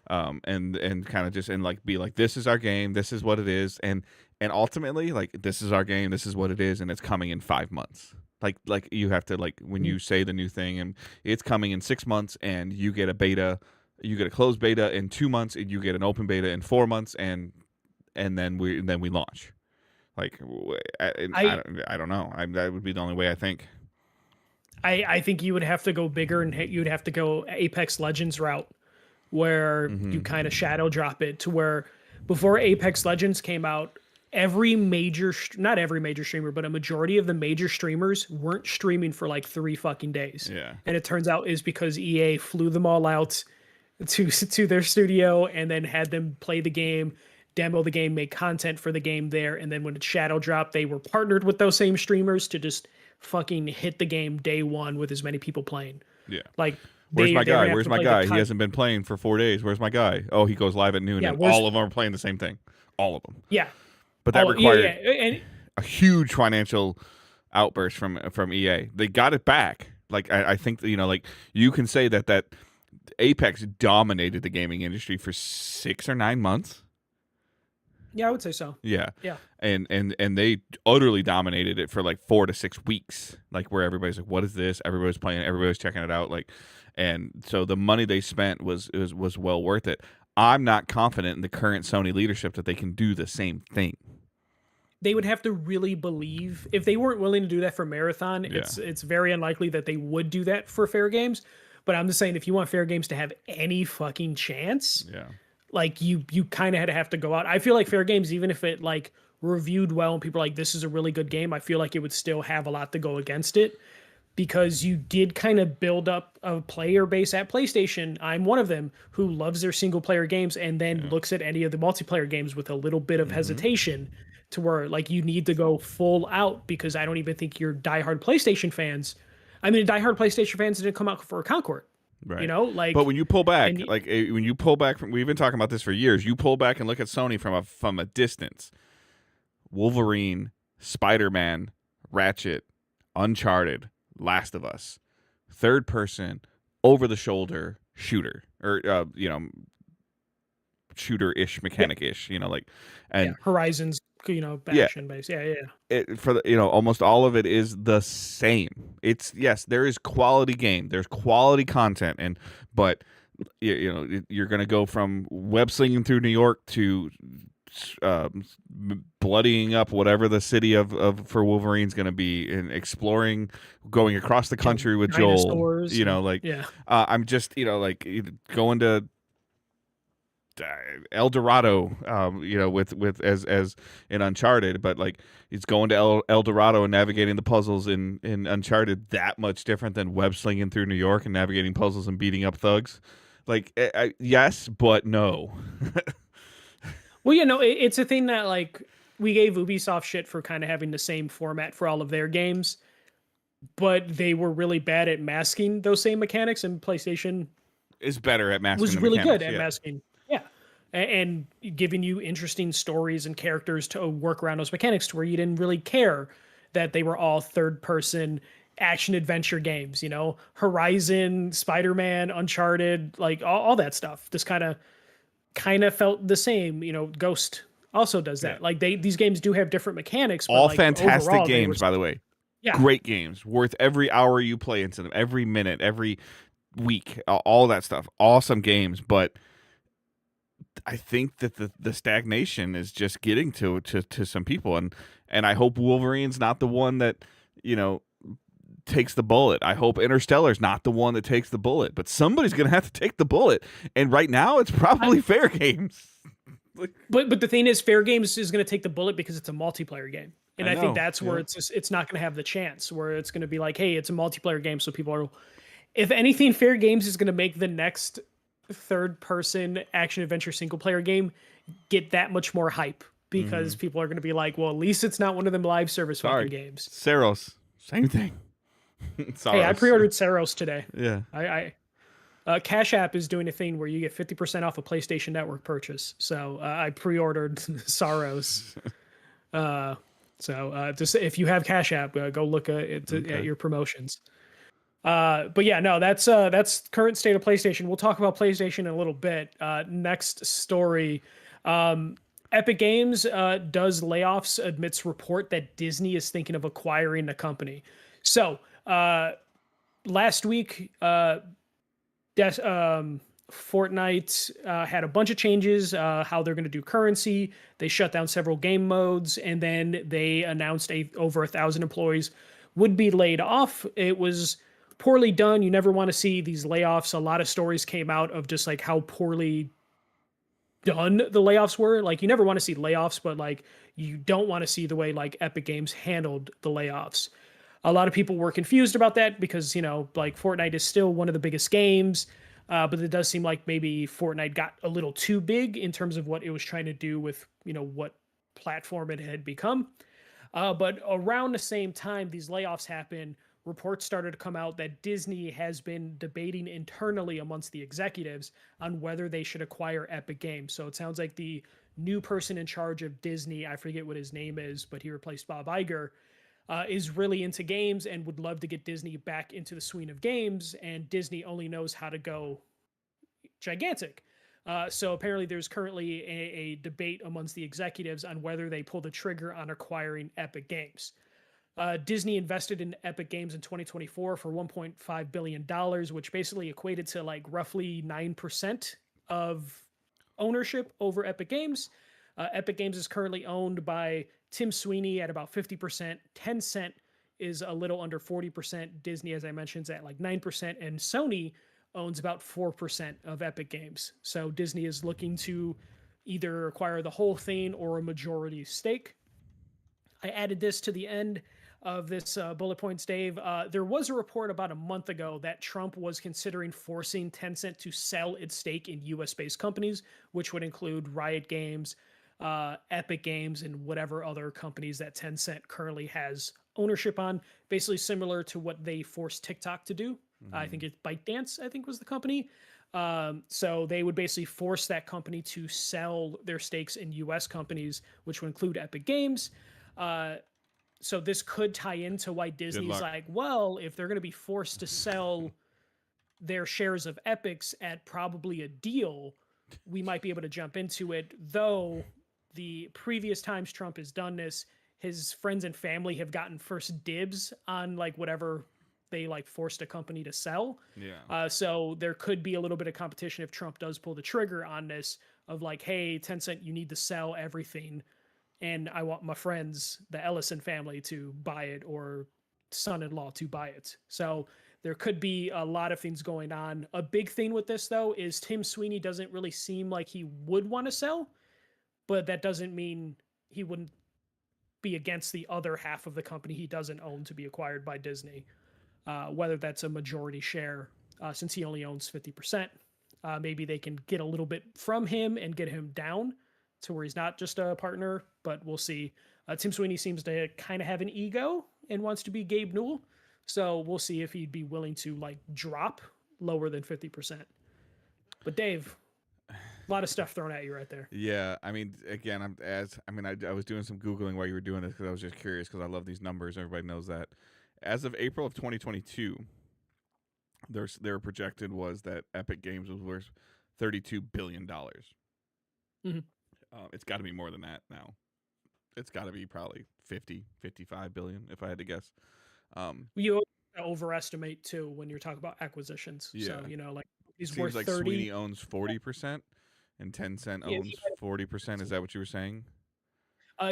And kind of just and like be like, this is our game, this is what it is, and ultimately like this is our game, this is what it is, and it's coming in 5 months. Like you have to like when you say the new thing and it's coming in 6 months, and you get a beta, you get a closed beta in 2 months, and you get an open beta in 4 months, and then we launch. Like I don't know. That would be the only way I think. I think you would have to go bigger, and you'd have to go Apex Legends route, where you kind of shadow drop it to where before Apex Legends came out, not every major streamer, but a majority of the major streamers weren't streaming for like 3 fucking days. Yeah. And it turns out is because EA flew them all out to their studio and then had them play the game, demo the game, make content for the game there, and then when it shadow dropped, they were partnered with those same streamers to just fucking hit the game day one with as many people playing. Yeah. Like, where's my guy? Where's my guy? He hasn't been playing for 4 days. Where's my guy? Oh, he goes live at noon, and all of them are playing the same thing. All of them. Yeah. But that required And a huge financial outburst from EA. They got it back. Like I think like you can say that Apex dominated the gaming industry for 6 or 9 months. Yeah, I would say so. Yeah. Yeah. And they utterly dominated it for like 4 to 6 weeks. Like where everybody's like, what is this? Everybody's playing it, everybody's checking it out. Like, and so the money they spent was well worth it. I'm not confident in the current Sony leadership that they can do the same thing. They would have to really believe. If they weren't willing to do that for Marathon, it's very unlikely that they would do that for Fair Games. But I'm just saying, if you want Fair Games to have any fucking chance, like you kind of have to go out. I feel like Fair Games, even if it like reviewed well and people are like, this is a really good game, I feel like it would still have a lot to go against it, because you did kind of build up a player base at PlayStation. I'm one of them who loves their single player games and then looks at any of the multiplayer games with a little bit of hesitation, to where like you need to go full out, because I don't even think your diehard PlayStation fans. I mean, diehard PlayStation fans didn't come out for Concord. Right. Like. But when you pull back, when you pull back from, we've been talking about this for years. You pull back and look at Sony from a distance. Wolverine, Spider-Man, Ratchet, Uncharted, Last of Us, third person, over the shoulder shooter, or shooter-ish, mechanic-ish, and Horizons action based. Yeah. Almost all of it is the same. It's yes, there is quality game, there's quality content, but you're gonna go from web slinging through New York to bloodying up whatever the city of for Wolverine's going to be, and exploring, going across the country with Joel. I'm just going to El Dorado, with as in Uncharted, but like it's going to El Dorado and navigating the puzzles in Uncharted that much different than web slinging through New York and navigating puzzles and beating up thugs. Like, yes, but no. Well, it's a thing that like we gave Ubisoft shit for kind of having the same format for all of their games, but they were really bad at masking those same mechanics, and PlayStation is better at masking. Was really good at masking. Yeah. And giving you interesting stories and characters to work around those mechanics to where you didn't really care that they were all third person action adventure games, Horizon, Spider-Man, Uncharted, like all that stuff. Just kind of felt the same. Ghost also does that. Like these games do have different mechanics. All fantastic overall, games, by the way. Yeah. Great games, worth every hour you play into them, every minute, every week, all that stuff. Awesome games, but I think that the stagnation is just getting to some people, and I hope Wolverine's not the one that takes the bullet. I hope Interstellar's not the one that takes the bullet, but somebody's gonna have to take the bullet, and right now it's probably Fair Games. But the thing is, Fair Games is going to take the bullet because it's a multiplayer game, and I think that's where it's not going to have the chance, where it's going to be like, hey, it's a multiplayer game, so people are. If anything, Fair Games is going to make the next third-person action-adventure single-player game get that much more hype, because people are going to be like, well, at least it's not one of them live service fucking games. Saros, same thing. Hey, I pre-ordered Saros today. Yeah. Cash App is doing a thing where you get 50% off a PlayStation Network purchase. So I pre-ordered Saros. Just if you have Cash App, go look at your promotions. But yeah, no, that's current state of PlayStation. We'll talk about PlayStation in a little bit. Next story. Epic Games does layoffs, admits report that Disney is thinking of acquiring the company. So last week, Fortnite had a bunch of changes, how they're going to do currency. They shut down several game modes, and then they announced over 1,000 employees would be laid off. It was poorly done. You never want to see these layoffs. A lot of stories came out of just like how poorly done the layoffs were. Like, you never want to see layoffs, but like you don't want to see the way like Epic Games handled the layoffs. A lot of people were confused about that because, like Fortnite is still one of the biggest games, but it does seem like maybe Fortnite got a little too big in terms of what it was trying to do with, what platform it had become. But around the same time these layoffs happened, reports started to come out that Disney has been debating internally amongst the executives on whether they should acquire Epic Games. So it sounds like the new person in charge of Disney, I forget what his name is, but he replaced Bob Iger, is really into games and would love to get Disney back into the swing of games, and Disney only knows how to go gigantic. So apparently there's currently a debate amongst the executives on whether they pull the trigger on acquiring Epic Games. Disney invested in Epic Games in 2024 for $1.5 billion, which basically equated to like roughly 9% of ownership over Epic Games. Epic Games is currently owned by Tim Sweeney at about 50%. Tencent is a little under 40%. Disney, as I mentioned, is at like 9%. And Sony owns about 4% of Epic Games. So Disney is looking to either acquire the whole thing or a majority stake. I added this to the end of this bullet points, Dave. There was a report about a month ago that Trump was considering forcing Tencent to sell its stake in US-based companies, which would include Riot Games, Epic Games, and whatever other companies that Tencent currently has ownership on. Basically similar to what they forced TikTok to do. I think it's ByteDance, I think was the company. So they would basically force that company to sell their stakes in US companies, which would include Epic Games. So this could tie into why Disney's like, well, if they're going to be forced to sell their shares of Epics at probably a deal, we might be able to jump into it, though the previous times Trump has done this, his friends and family have gotten first dibs on like whatever they like forced a company to sell. Yeah. So there could be a little bit of competition if Trump does pull the trigger on this of like, hey, Tencent, you need to sell everything. And I want my friends, the Ellison family, to buy it or son-in-law to buy it. So there could be a lot of things going on. A big thing with this though is Tim Sweeney doesn't really seem like he would want to sell, but that doesn't mean he wouldn't be against the other half of the company he doesn't own to be acquired by Disney. Whether that's a majority share, since he only owns 50%. Maybe they can get a little bit from him and get him down to where he's not just a partner, but we'll see. Tim Sweeney seems to kind of have an ego and wants to be Gabe Newell. So we'll see if he'd be willing to like drop lower than 50%. But Dave, a lot of stuff thrown at you right there. Yeah, I mean, again, I was doing some Googling while you were doing this because I was just curious because I love these numbers. Everybody knows that. As of April of 2022, their projected was that Epic Games was worth $32 billion. Mm-hmm. It's got to be more than that now. It's got to be probably 50, 55 billion if I had to guess. You overestimate too when you're talking about acquisitions. Yeah. So, like he's Seems worth like 30. Sweeney owns 40% and Tencent owns 40%. Is that what you were saying?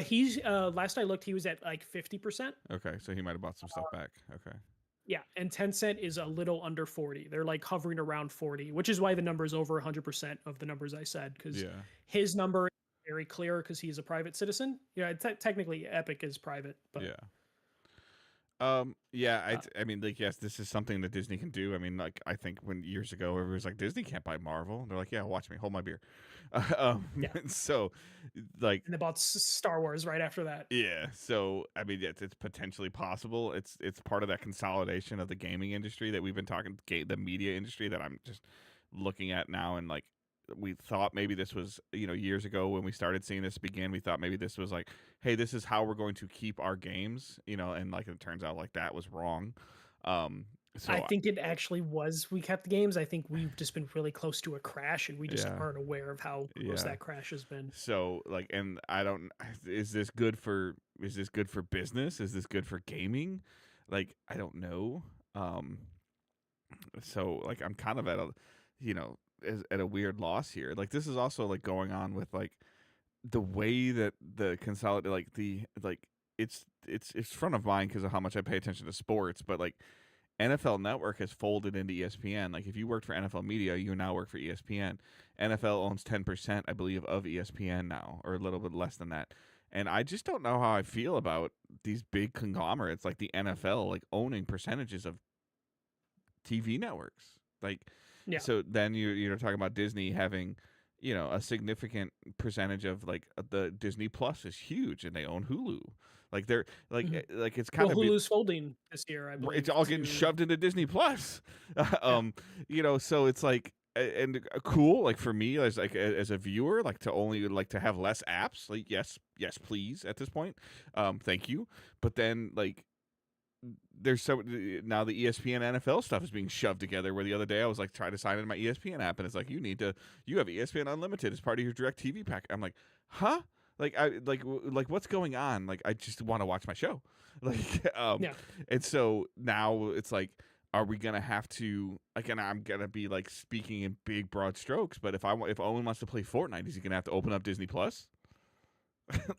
He's last I looked, he was at like 50%. Okay, so he might have bought some stuff back. Okay. Yeah, and Tencent is a little under 40. They're like hovering around 40, which is why the number is over 100% of the numbers I said, because his number is very clear because he's a private citizen. Yeah, technically Epic is private, but yeah. I mean, like, yes, this is something that Disney can do. I mean, like, I think when years ago, everybody was like, Disney can't buy Marvel. And they're like, yeah, watch me, hold my beer. So, like, and they bought Star Wars right after that. Yeah. So, I mean, it's potentially possible. It's part of that consolidation of the gaming industry that we've been talking, the media industry that I'm just looking at now. And like, we thought maybe this was, years ago when we started seeing this begin, we thought maybe this was like, hey, this is how we're going to keep our games, and like it turns out like that was wrong. So I think it actually was we kept the games. I think we've just been really close to a crash and we just aren't aware of how close that crash has been. So like, and is this good for business? Is this good for gaming? Like, I don't know. So like, I'm kind of at a weird loss here. Like, this is also like going on with like the way that the it's front of mind because of how much I pay attention to sports, but like NFL Network has folded into ESPN. Like, if you worked for NFL Media, you now work for ESPN. NFL owns 10%, I believe, of ESPN now, or a little bit less than that. And I just don't know how I feel about these big conglomerates like the NFL, like owning percentages of TV networks. Like, so then you're talking about Disney having, a significant percentage of like the Disney Plus is huge, and they own Hulu. Like they're like like it's kind of Hulu's folding this year. I believe it's all getting shoved into Disney Plus. So it's like and cool. Like for me as a viewer, like to only like to have less apps. Like yes, please. At this point, thank you. But then like. There's now the ESPN NFL stuff is being shoved together. Where the other day I was like trying to sign in my ESPN app, and it's like you have ESPN Unlimited as part of your DirecTV pack. I'm like, huh? Like what's going on? Like I just want to watch my show. Like and so now it's like, are we gonna have to like? And I'm gonna be like speaking in big broad strokes, but if Owen wants to play Fortnite, is he gonna have to open up Disney Plus?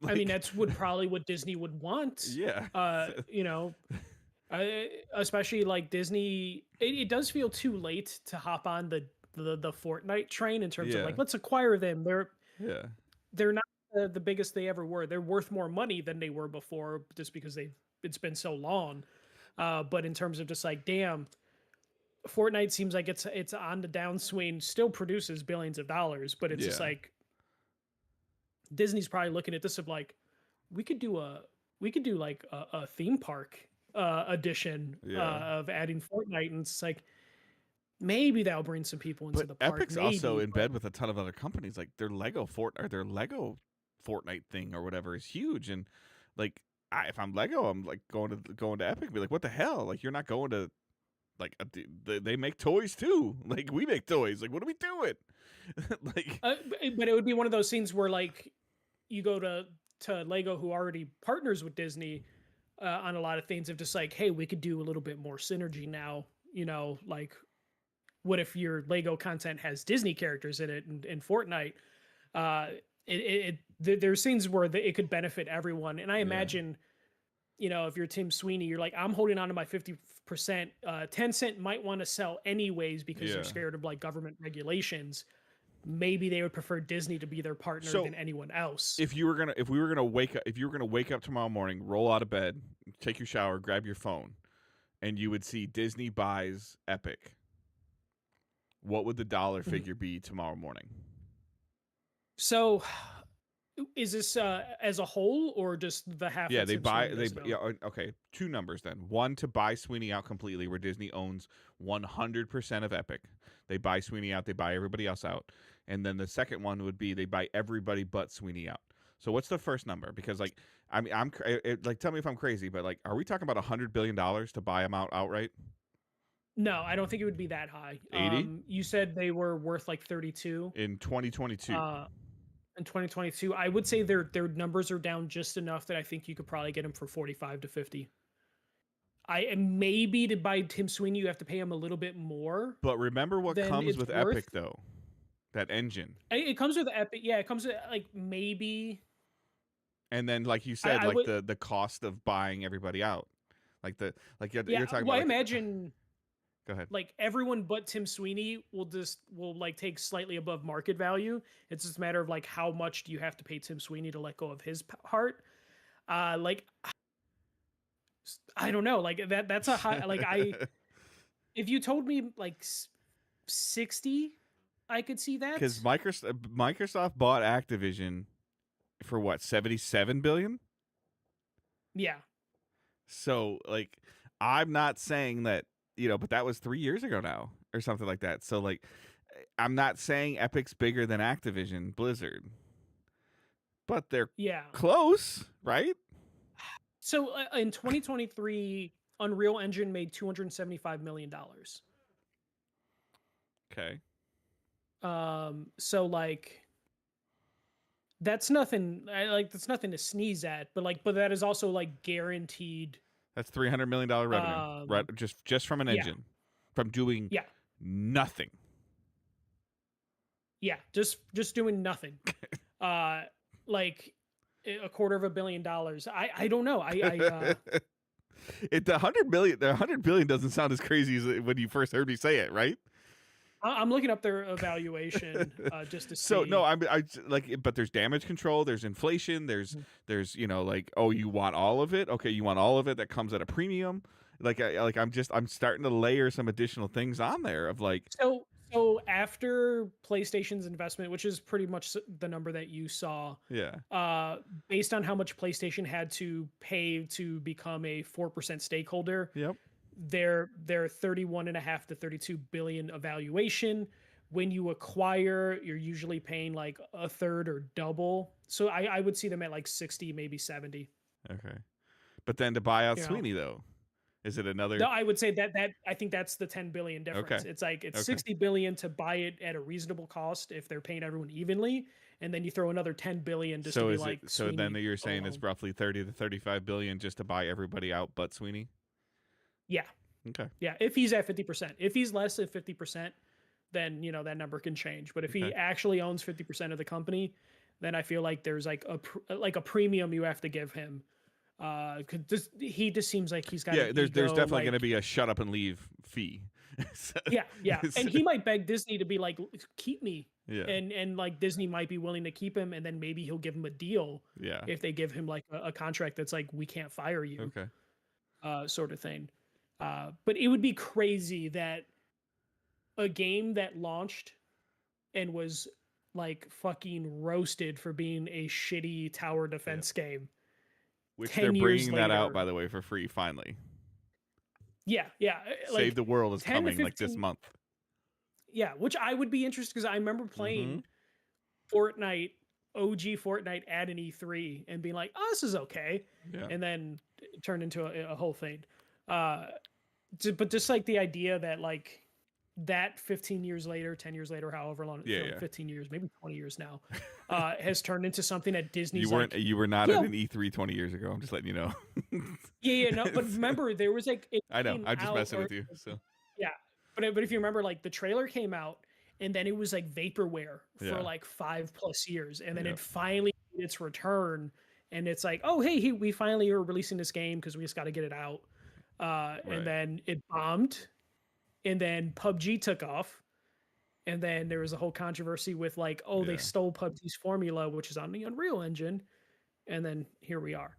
Like, I mean, that's probably what Disney would want. Yeah. Especially like Disney, it does feel too late to hop on the Fortnite train in terms of like, let's acquire them. They're not the biggest they ever were. They're worth more money than they were before just because it's been so long. But in terms of just like, damn, Fortnite seems like it's on the downswing, still produces billions of dollars, but it's just like, Disney's probably looking at this of like, we could do like a theme park edition of adding Fortnite, and it's like maybe that'll bring some people into the park. Epic's also in bed with a ton of other companies, like their Lego Fortnite thing or whatever is huge, and like if I'm Lego, I'm like going to Epic and be like, what the hell? Like you're not going to like they make toys too. Like we make toys. Like what are we doing? Like, but it would be one of those scenes where like you go to Lego, who already partners with Disney on a lot of things, of just like, hey, we could do a little bit more synergy now. Like, what if your Lego content has Disney characters in it in Fortnite? There's scenes where it could benefit everyone, and I imagine, if you're Tim Sweeney, you're like, I'm holding on to my 50%. Tencent might want to sell anyways because they're scared of like government regulations. Maybe they would prefer Disney to be their partner than anyone else. If you were gonna wake up tomorrow morning, roll out of bed, take your shower, grab your phone, and you would see Disney buys Epic, what would the dollar figure be tomorrow morning? So, is this as a whole or just the half? Yeah, okay, two numbers then. One, to buy Sweeney out completely, where Disney owns 100% of Epic. They buy Sweeney out, they buy everybody else out. And then the second one would be they buy everybody but Sweeney out. So what's the first number? Because like, I mean, tell me if I'm crazy, but like, are we talking about $100 billion to buy them out outright? No, I don't think it would be that high. 80? You said they were worth like 32 in 2022. In 2022, I would say their numbers are down just enough that I think you could probably get them for 45 to 50. Maybe to buy Tim Sweeney, you have to pay him a little bit more. But remember what comes with Epic though, that engine. It comes with Epic. Yeah, it comes with like maybe. And then, like you said, the cost of buying everybody out, you're talking about. I imagine. Go ahead. Like everyone but Tim Sweeney will like take slightly above market value. It's just a matter of like how much do you have to pay Tim Sweeney to let go of his heart. Like I don't know. Like that's a high. Like if you told me like 60, I could see that. Because Microsoft bought Activision for what, 77 billion? Yeah. So like, I'm not saying that. But that was 3 years ago now or something like that. So like, I'm not saying Epic's bigger than Activision Blizzard, but they're close, right? So in 2023, Unreal Engine made $275 million. Okay. So like, that's nothing. That's nothing to sneeze at. But that is also like guaranteed. That's $300 million revenue, right? Just from an engine, from doing nothing. Yeah, just doing nothing. Like $250 million. I don't know. The $100 billion doesn't sound as crazy as when you first heard me say it, right? I'm looking up their evaluation just to see. So no, but there's damage control, there's inflation, there's like, oh, you want all of it? Okay, you want all of it. That comes at a premium. I'm starting to layer some additional things on there of like. So after PlayStation's investment, which is pretty much the number that you saw, based on how much PlayStation had to pay to become a 4% stakeholder. Yep. Their 31.5 to 32 billion evaluation. When you acquire, you're usually paying like a third or double. So I would see them at like 60, maybe 70. Okay. But then to buy out Sweeney though, is it another? No, I would say that I think that's the 10 billion difference. Okay. It's like 60 billion to buy it at a reasonable cost if they're paying everyone evenly, and then you throw another 10 billion just to be like. So then you're saying it's roughly 30 to 35 billion just to buy everybody out but Sweeney? Yeah. Okay. Yeah, if he's at 50%. If he's less than 50%, then that number can change. But if he actually owns 50% of the company, then I feel like there's like a premium you have to give him. He just seems like he's got. Yeah, there's definitely going to be a shut up and leave fee. Yeah, and he might beg Disney to be like, keep me. Yeah. And like Disney might be willing to keep him, and then maybe he'll give him a deal. Yeah. If they give him like a contract that's like, we can't fire you. Okay. Sort of thing. But it would be crazy that a game that launched and was like fucking roasted for being a shitty tower defense game. Which they're bringing that out, by the way, for free finally. Yeah. Save the World is coming like this month. Yeah, which I would be interested because I remember playing Fortnite, OG Fortnite at an E3 and being like, oh, this is okay. Yeah. And then it turned into a whole thing. But just like the idea that like that 15 years later, 10 years later, however long, Yeah, 15 years, maybe 20 years now, has turned into something that Disney's you were not at an E3 20 years ago. I'm just letting you know. no, but remember there was like, it I know. came I'm just out, messing with you. So yeah, but if you remember, like the trailer came out, and then it was like vaporware for like 5+ years, and then it finally made its return, and it's like, oh hey, we finally are releasing this game because we just got to get it out, and then it bombed, and then PUBG took off, and then there was a whole controversy with like, oh, they stole PUBG's formula, which is on the Unreal Engine, and then here we are.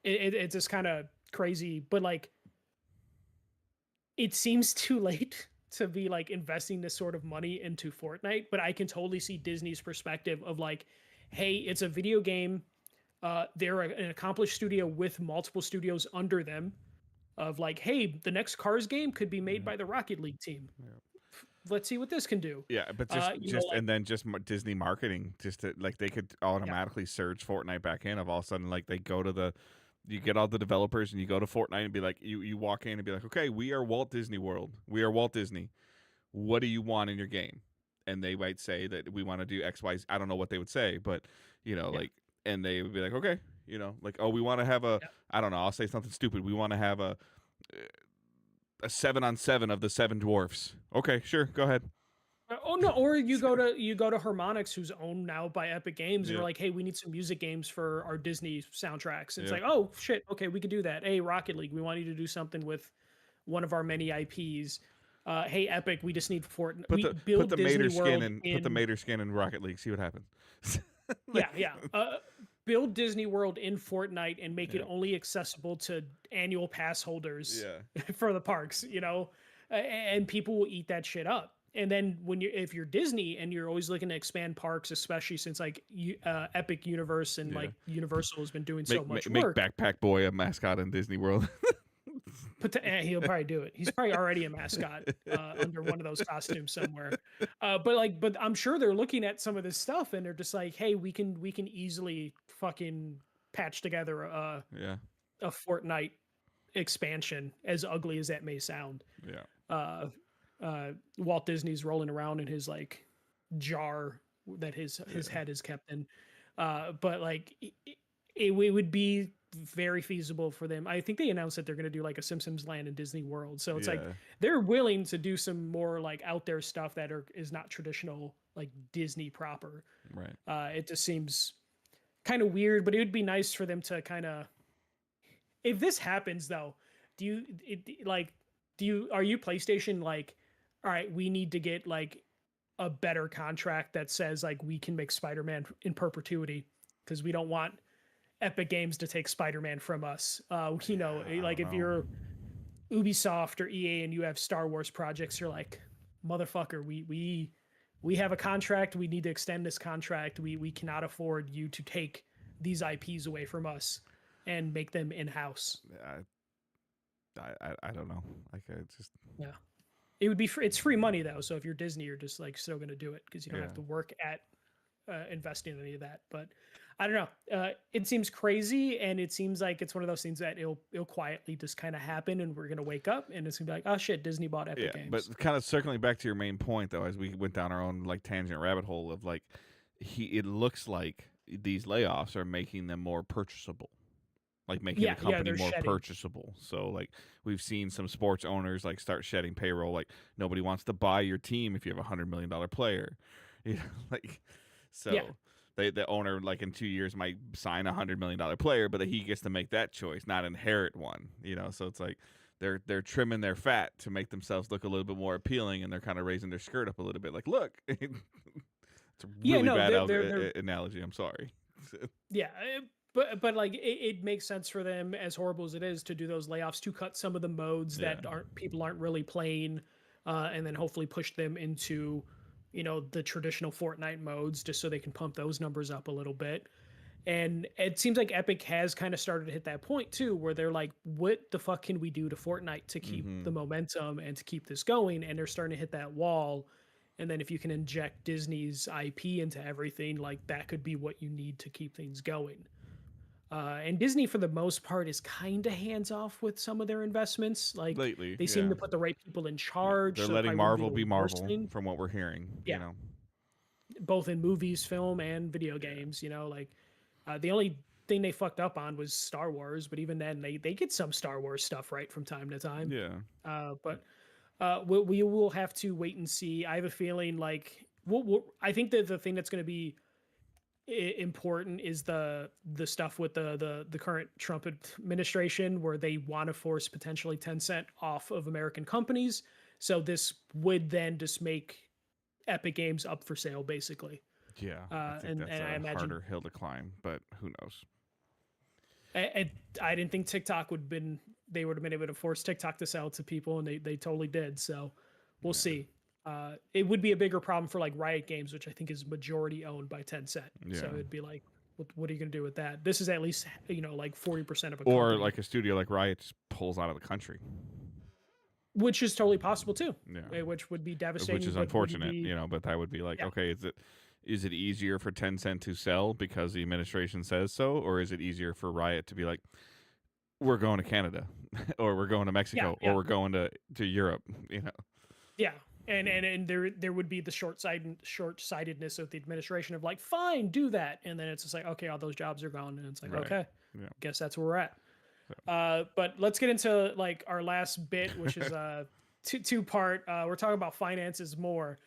It's just kind of crazy, but like, it seems too late to be like investing this sort of money into Fortnite, but I can totally see Disney's perspective of like, hey, it's a video game. They're an accomplished studio with multiple studios under them. Of like, hey, the next Cars game could be made by the Rocket League team. Let's see what this can do. Yeah, but and then just Disney marketing, just to, like they could automatically surge Fortnite back in. Of all of a sudden, like they go to you get all the developers and you go to Fortnite and be like, you walk in and be like, okay, we are Walt Disney World. We are Walt Disney. What do you want in your game? And they might say that we want to do X, Y. I don't know what they would say, but like, and they would be like, okay, like, oh, we want to have I don't know. I'll say something stupid. We want to have a 7-on-7 of the Seven Dwarfs. Okay, sure, go ahead. Oh no! Or you go to Harmonix, who's owned now by Epic Games, and you're like, "Hey, we need some music games for our Disney soundtracks." And it's like, "Oh shit, okay, we could do that." Hey, Rocket League, we want you to do something with one of our many IPs. Hey, Epic, we just need Fortnite. Put the Mater skin in Rocket League. See what happens. Build Disney World in Fortnite and make it only accessible to annual pass holders for the parks. And people will eat that shit up. And then if you're Disney and you're always looking to expand parks, especially since like Epic Universe and like Universal has been doing so much work. Make Backpack Boy a mascot in Disney World. He'll probably do it. He's probably already a mascot under one of those costumes somewhere. But I'm sure they're looking at some of this stuff and they're just like, hey, we can easily fucking patch together a Fortnite expansion, as ugly as that may sound. Yeah. Walt Disney's rolling around in his like jar that his head is kept in. But like it would be very feasible for them. I think they announced that they're going to do like a Simpsons Land in Disney World. So it's like they're willing to do some more like out there stuff that is not traditional like Disney proper. Right. It just seems kind of weird, but it would be nice for them to kind of, if this happens though, are you PlayStation like, all right, we need to get like a better contract that says like we can make Spider-Man in perpetuity because we don't want Epic Games to take Spider-Man from us. Like if you're Ubisoft or EA and you have Star Wars projects, you're like, motherfucker, we have a contract. We need to extend this contract. We cannot afford you to take these IPs away from us and make them in-house. I don't know. Like it would be free. It's free money though. So if you're Disney, you're just like still going to do it because you don't have to work at investing in any of that. But I don't know. It seems crazy, and it seems like it's one of those things that it'll quietly just kind of happen, and we're gonna wake up, and it's gonna be like, oh shit, Disney bought Epic Games. But kind of circling back to your main point though, as we went down our own like tangent rabbit hole of like, it looks like these layoffs are making them more purchasable. Like making the company more purchasable. So like we've seen some sports owners like start shedding payroll. Like nobody wants to buy your team if you have $100 million player. Like so the owner like in 2 years might sign $100 million player, but he gets to make that choice, not inherit one. So it's like they're trimming their fat to make themselves look a little bit more appealing, and they're kind of raising their skirt up a little bit. Like, look, it's a really bad analogy. I'm sorry. But like it makes sense for them, as horrible as it is, to do those layoffs, to cut some of the modes that people aren't really playing, and then hopefully push them into the traditional Fortnite modes, just so they can pump those numbers up a little bit. And it seems like Epic has kind of started to hit that point too, where they're like, what the fuck can we do to Fortnite to keep the momentum and to keep this going? And they're starting to hit that wall. And then if you can inject Disney's IP into everything, like that could be what you need to keep things going. And Disney, for the most part, is kind of hands off with some of their investments. Like Lately, they seem yeah. to put the right people in Yeah. charge, They're so it letting probably wouldn't be Marvel the be worst Marvel thing. from what we're hearing, Yeah, both in movies, film, and video Yeah. games. Like the only thing they fucked up on was Star Wars, but even then, they get some Star Wars stuff right from time to time. Yeah. But we will have to wait and see. I have a feeling like I think that the thing that's going to be important is the stuff with the current Trump administration, where they want to force potentially Tencent off of American companies. So this would then just make Epic Games up for sale, basically. Yeah. I think that's And I a imagine harder hill to climb, but who knows? I didn't think TikTok they would have been able to force TikTok to sell to people, and they totally did. So we'll see. It would be a bigger problem for like Riot Games, which I think is majority owned by Tencent. Yeah. So it'd be like, what are you going to do with that? This is at least like 40% of a Or company, like a studio like Riot just pulls out of the country, which is totally possible too. Yeah. Which would be devastating. Which is but unfortunate, be, but that would be like, Yeah. okay, is it easier for Tencent to sell because the administration says so, or is it easier for Riot to be like, we're going to Canada, or we're going to Mexico, Yeah. or we're going to Europe, Yeah. And there would be the short-sightedness of the administration of like, fine, do that, and then it's just like, okay, all those jobs are gone, and it's like, Right. okay, Yeah. guess that's where we're at. But let's get into like our last bit, which is two-part. We're talking about finances more.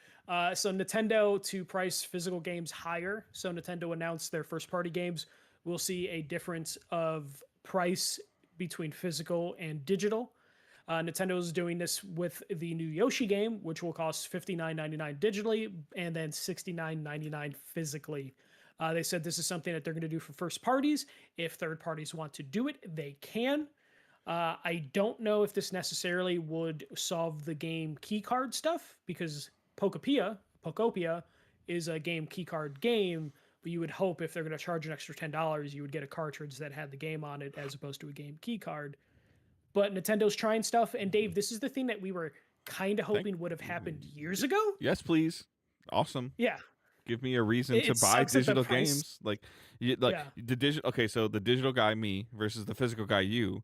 So Nintendo to price physical games higher. So Nintendo announced their first-party games. We'll see a difference of price between physical and digital. Nintendo is doing this with the new Yoshi game, which will cost $59.99 digitally and then $69.99 physically. They said this is something that they're going to do for first parties. If third parties want to do it, they can. I don't know if this necessarily would solve the game keycard stuff, because Pokopia is a game keycard game, but you would hope if they're going to charge an extra $10, you would get a cartridge that had the game on it as opposed to a game keycard. But Nintendo's trying stuff, and Dave, this is the thing that we were kind of hoping would have happened years ago. Yes, please. Awesome. Yeah. Give me a reason to buy digital games. The digital. Okay, so the digital guy, me, versus the physical guy, you.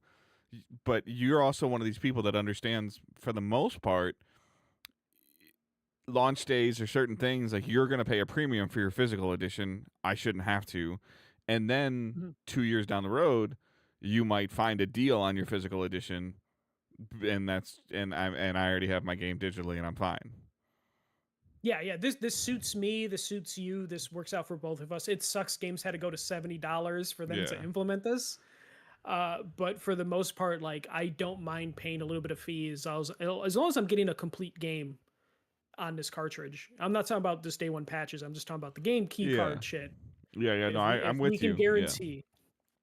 But you're also one of these people that understands, for the most part, launch days or certain things, like you're going to pay a premium for your physical edition. I shouldn't have to. And then 2 years down the road, you might find a deal on your physical edition, and I already have my game digitally, and I'm fine. Yeah. This suits me. This suits you. This works out for both of us. It sucks games had to go to $70 for them to implement this. But for the most part, like, I don't mind paying a little bit of fees as long as I'm getting a complete game on this cartridge. I'm not talking about this day one patches. I'm just talking about the game key card shit. Yeah. No, I'm with you. We can guarantee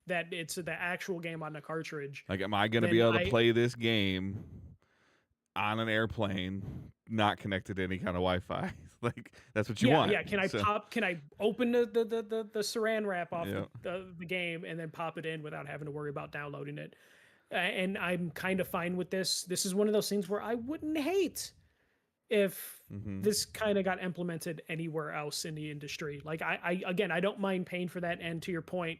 that it's the actual game on the cartridge. Like, am I going to be able to play this game on an airplane, not connected to any kind of Wi-Fi? Like, that's what you want. Yeah. Can I open the saran wrap off the game and then pop it in without having to worry about downloading it? And I'm kind of fine with this. This is one of those things where I wouldn't hate if this kind of got implemented anywhere else in the industry. Like, I don't mind paying for that. And to your point,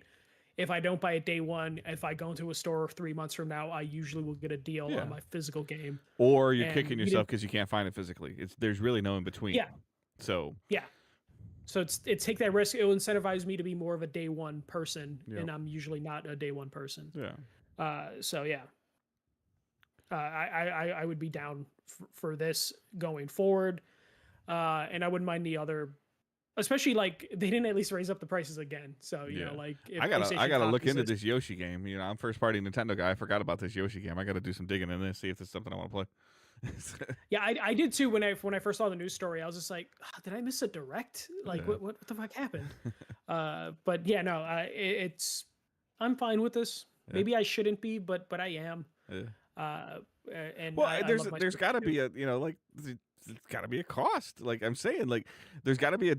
if I don't buy it day one, if I go into a store 3 months from now, I usually will get a deal on my physical game. Or you're kicking yourself because you can't find it physically. There's really no in between. Yeah. So take that risk. It will incentivize me to be more of a day one person, and I'm usually not a day one person. Yeah. I would be down for this going forward, and I wouldn't mind the other. Especially, like, they didn't at least raise up the prices again. So, you know, like, if I gotta look into this Yoshi game. I'm first party Nintendo guy. I forgot about this Yoshi game. I gotta do some digging in this, see if it's something I want to play. Yeah, I did too. When I first saw the news story, I was just like, did I miss a direct? Like, what the fuck happened? But yeah, no, I'm fine with this. Yeah. Maybe I shouldn't be, but I am. Yeah. And there's got to be a there's got to be a cost. Like I'm saying, like there's got to be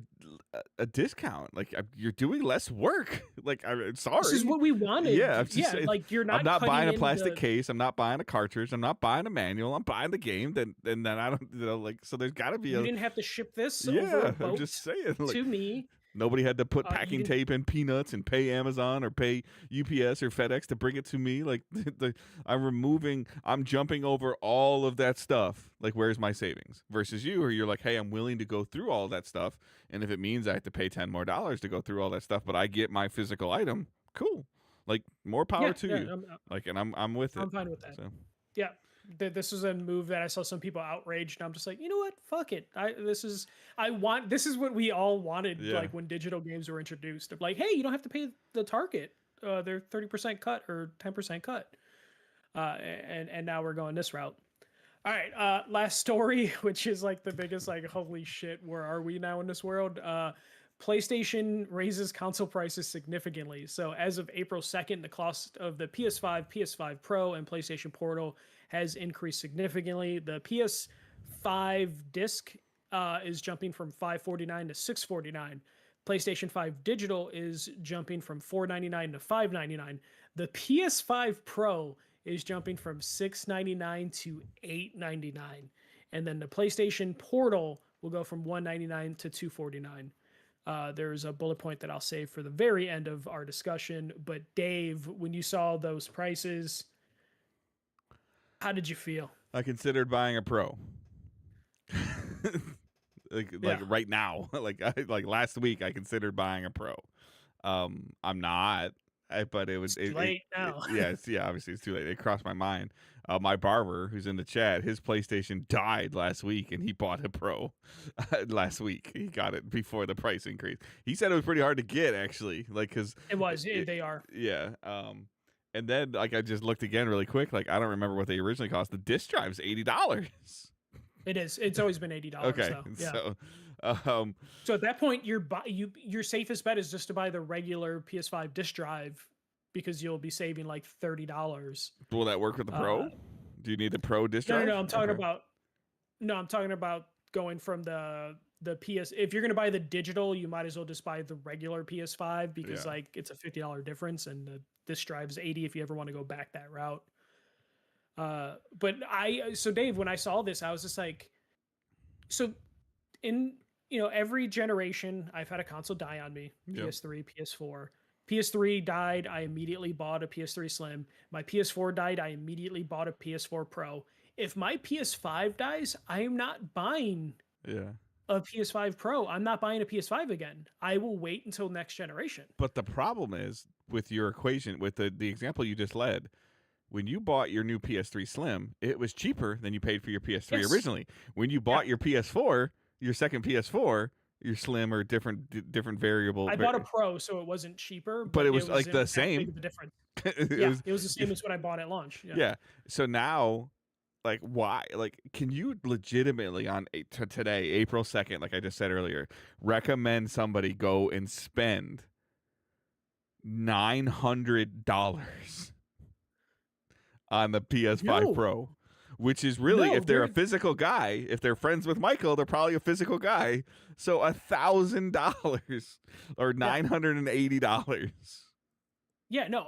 a discount. Like you're doing less work. Like I'm sorry. This is what we wanted. Yeah, saying, like you're not. I'm not buying a plastic case. I'm not buying a cartridge. I'm not buying a manual. I'm buying the game. Then I don't. So there's got to be. You didn't have to ship this. Yeah, over a boat I'm just saying. To me. Nobody had to put You packing can, tape and peanuts and pay Amazon or pay UPS or FedEx to bring it to me. Like I'm jumping over all of that stuff. Like, where's my savings? Versus you, or you're like, hey, I'm willing to go through all that stuff, and if it means I have to pay $10 more to go through all that stuff, but I get my physical item, cool. Like, more power to you. Like, and I'm with it. I'm fine with that. So. Yeah. This was a move that I saw some people outraged, and I'm just like, you know what? Fuck it. This is what we all wanted, like when digital games were introduced. Of like, hey, you don't have to pay the Target their 30% cut or 10% cut. And now we're going this route. All right, last story, which is like the biggest, like, holy shit, where are we now in this world? PlayStation raises console prices significantly. So as of April 2nd, the cost of the PS5, PS5 Pro, and PlayStation Portal has increased significantly. The PS5 disc is jumping from $549 to $649. PlayStation 5 Digital is jumping from $499 to $599. The PS5 Pro is jumping from $699 to $899. And then the PlayStation Portal will go from $199 to $249. There's a bullet point that I'll save for the very end of our discussion. But Dave, when you saw those prices, how did you feel? I considered buying a Pro. like right now, like last week, I considered buying a Pro. I'm not. But it was too late now. Obviously it's too late. It crossed my mind. My barber, who's in the chat, his PlayStation died last week, and he bought a Pro last week. He got it before the price increase. He said it was pretty hard to get, actually, like, because it was. They are. Yeah. And then, like, I just looked again really quick. Like, I don't remember what they originally cost. The disc drive is $80. It is. It's always been $80. Okay, though. Yeah. So at that point, your safest bet is just to buy the regular PS5 disc drive, because you'll be saving like $30. Will that work with the Pro? Do you need the Pro disc drive? No. I'm talking about going from the PS. If you're gonna buy the digital, you might as well just buy the regular PS5, because like it's a $50 difference, and the disc drive is $80 if you ever want to go back that route. So Dave, when I saw this, I was just like, so in, every generation I've had a console die on me. PS3, PS4. PS3 died, I immediately bought a PS3 Slim. My PS4 died, I immediately bought a PS4 Pro. If my PS5 dies, I am not buying a PS5 Pro. I'm not buying a PS5 again. I will wait until next generation. But the problem is, with your equation, with the example you just led, when you bought your new PS3 Slim, it was cheaper than you paid for your PS3 originally. When you bought your PS4, your second PS4, your Slim or different variable. I bought a Pro, so it wasn't cheaper, but it was like the same. The difference. It was the same as what I bought at launch. Yeah. So now, like, why? Like, can you legitimately on today, April 2nd, like I just said earlier, recommend somebody go and spend $900 on the PS5 Pro? Which is really, if they're a physical guy, if they're friends with Michael, they're probably a physical guy. So $1,000 or $980. Yeah, no,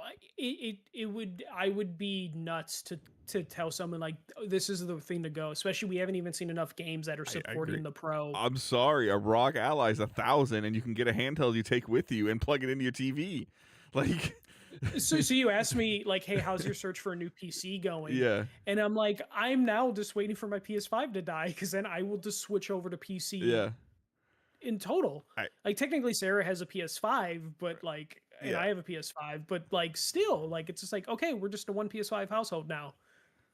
I would be nuts to tell someone like, oh, this is the thing to go. Especially, we haven't even seen enough games that are supporting the Pro. I'm sorry, a ROG Ally is $1,000, and you can get a handheld you take with you and plug it into your TV. Like. So you asked me, like, hey, how's your search for a new PC going? Yeah. And I'm like, I'm now just waiting for my PS5 to die, because then I will just switch over to PC. Yeah. In total. Like, technically Sarah has a PS5, but like, and I have a PS5, but like, still, like, it's just like, okay, we're just a one PS5 household now.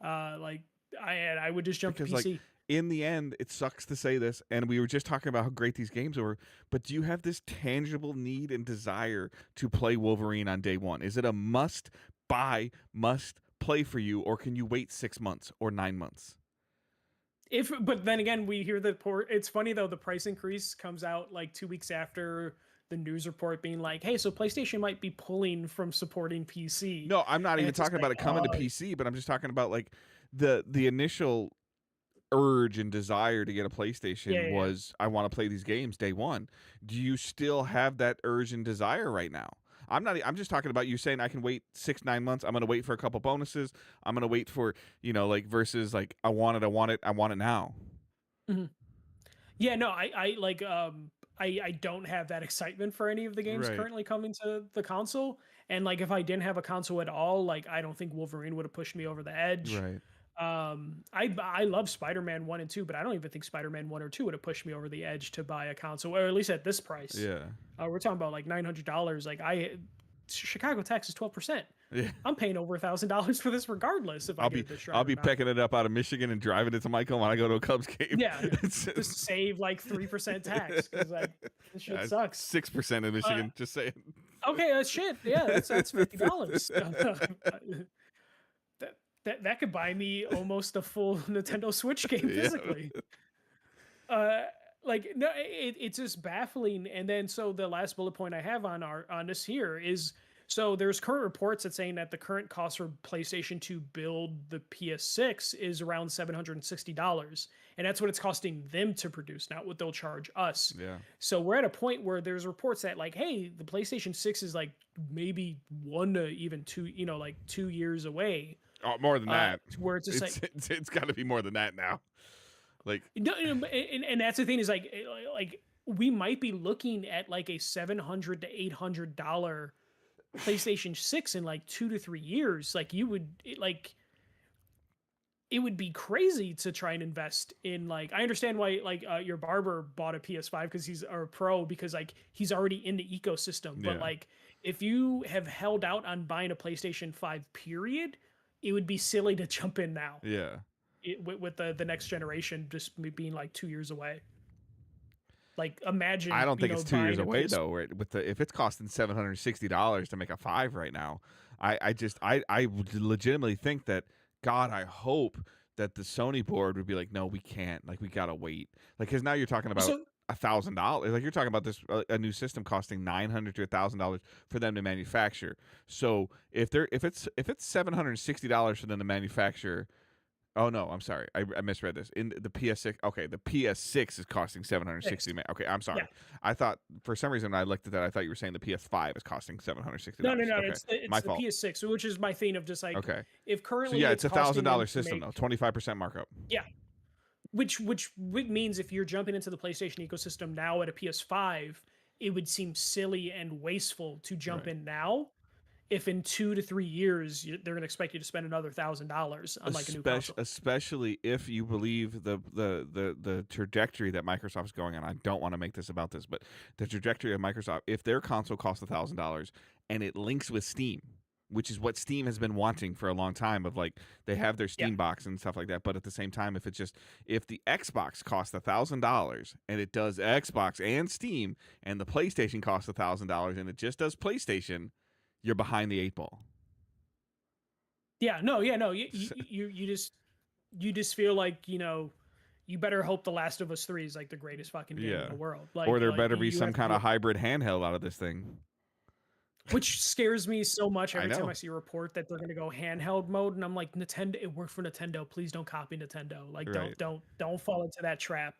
Like, I would just jump to PC. Like, in the end, it sucks to say this, and we were just talking about how great these games were, but do you have this tangible need and desire to play Wolverine on day one? Is it a must buy, must play for you, or can you wait 6 months or 9 months? But then again, we hear it's funny though, the price increase comes out like 2 weeks after the news report being like, hey, so PlayStation might be pulling from supporting PC. No, I'm not even talking about it coming to PC, but I'm just talking about like the initial urge and desire to get a PlayStation was, I want to play these games day one. Do you still have that urge and desire right now? I'm just talking about you saying I can wait 6-9 months. I'm going to wait for a couple bonuses. I'm going to wait for, like, versus like, I want it now. Mm-hmm. Yeah, no, I I don't have that excitement for any of the games Right. currently coming to the console. And like if I didn't have a console at all, like I don't think Wolverine would have pushed me over the edge. Right. I love Spider-Man 1 and 2, but I don't even think Spider-Man 1 or 2 would have pushed me over the edge to buy a console, or at least at this price. Yeah. We're talking about like $900. Like Chicago tax is 12%. Yeah. I'm paying over $1,000 for this regardless if I get this right. I'll be picking it up out of Michigan and driving it to Michael when I go to a Cubs game. Yeah, just save like 3% tax because like this shit sucks. 6% in Michigan. Just saying. Okay, that's shit. Yeah, that's $50. That could buy me almost a full Nintendo Switch game physically. Like no, it's just baffling. And then so the last bullet point I have on this here is, so there's current reports that saying that the current cost for PlayStation to build the PS6 is around $760, and that's what it's costing them to produce, not what they'll charge us. Yeah. So we're at a point where there's reports that like, hey, the PlayStation 6 is like maybe 1 to even 2, like 2 years away. Oh, more than that. Where it's just it's got to be more than that now. Like, no, and that's the thing is like we might be looking at like a $700 to $800 PlayStation 6 in like 2 to 3 years. Like it would be crazy to try and invest in, like, I understand why like your barber bought a PS5 because he's a pro, because like he's already in the ecosystem. But like if you have held out on buying a PlayStation 5 period, it would be silly to jump in now. Yeah. With the next generation just being like 2 years away. Like imagine. I don't think it's 2 years away though. With if it's costing $760 to make a 5 right now, I legitimately think that, God, I hope that the Sony board would be like, no, we can't. Like we gotta wait. Like because now you're talking about $1,000. Like you're talking about this a new system costing $900 to $1,000 for them to manufacture. So if it's $760 for them to manufacture. Oh no, I'm sorry. I misread this. In the PS6, okay, the PS6 is costing $760. Okay, I'm sorry. Yeah. I thought for some reason when I looked at that, I thought you were saying the PS5 is costing $760. No, okay. it's my fault. The PS6, which is my thing of just like, okay, if currently so yeah, it's $1,000 system though, 25% markup. Yeah, which means if you're jumping into the PlayStation ecosystem now at a PS5, it would seem silly and wasteful to jump in now. If in 2 to 3 years they're going to expect you to spend another $1,000 on like a new console, especially if you believe the trajectory that Microsoft is going on. I don't want to make this about this, but the trajectory of Microsoft, if their console costs $1,000 and it links with Steam, which is what Steam has been wanting for a long time, of like they have their Steam box and stuff like that. But at the same time, if the Xbox costs $1,000 and it does Xbox and Steam, and the PlayStation costs $1,000 and it just does PlayStation, you're behind the 8 ball. Yeah, no. You just feel like, you better hope The Last of Us 3 is like the greatest fucking game in the world. Like, or there better be some kind of hybrid handheld out of this thing. Which scares me so much every time I see a report that they're going to go handheld mode, and I'm like, Nintendo, it worked for Nintendo. Please don't copy Nintendo. Like, don't fall into that trap,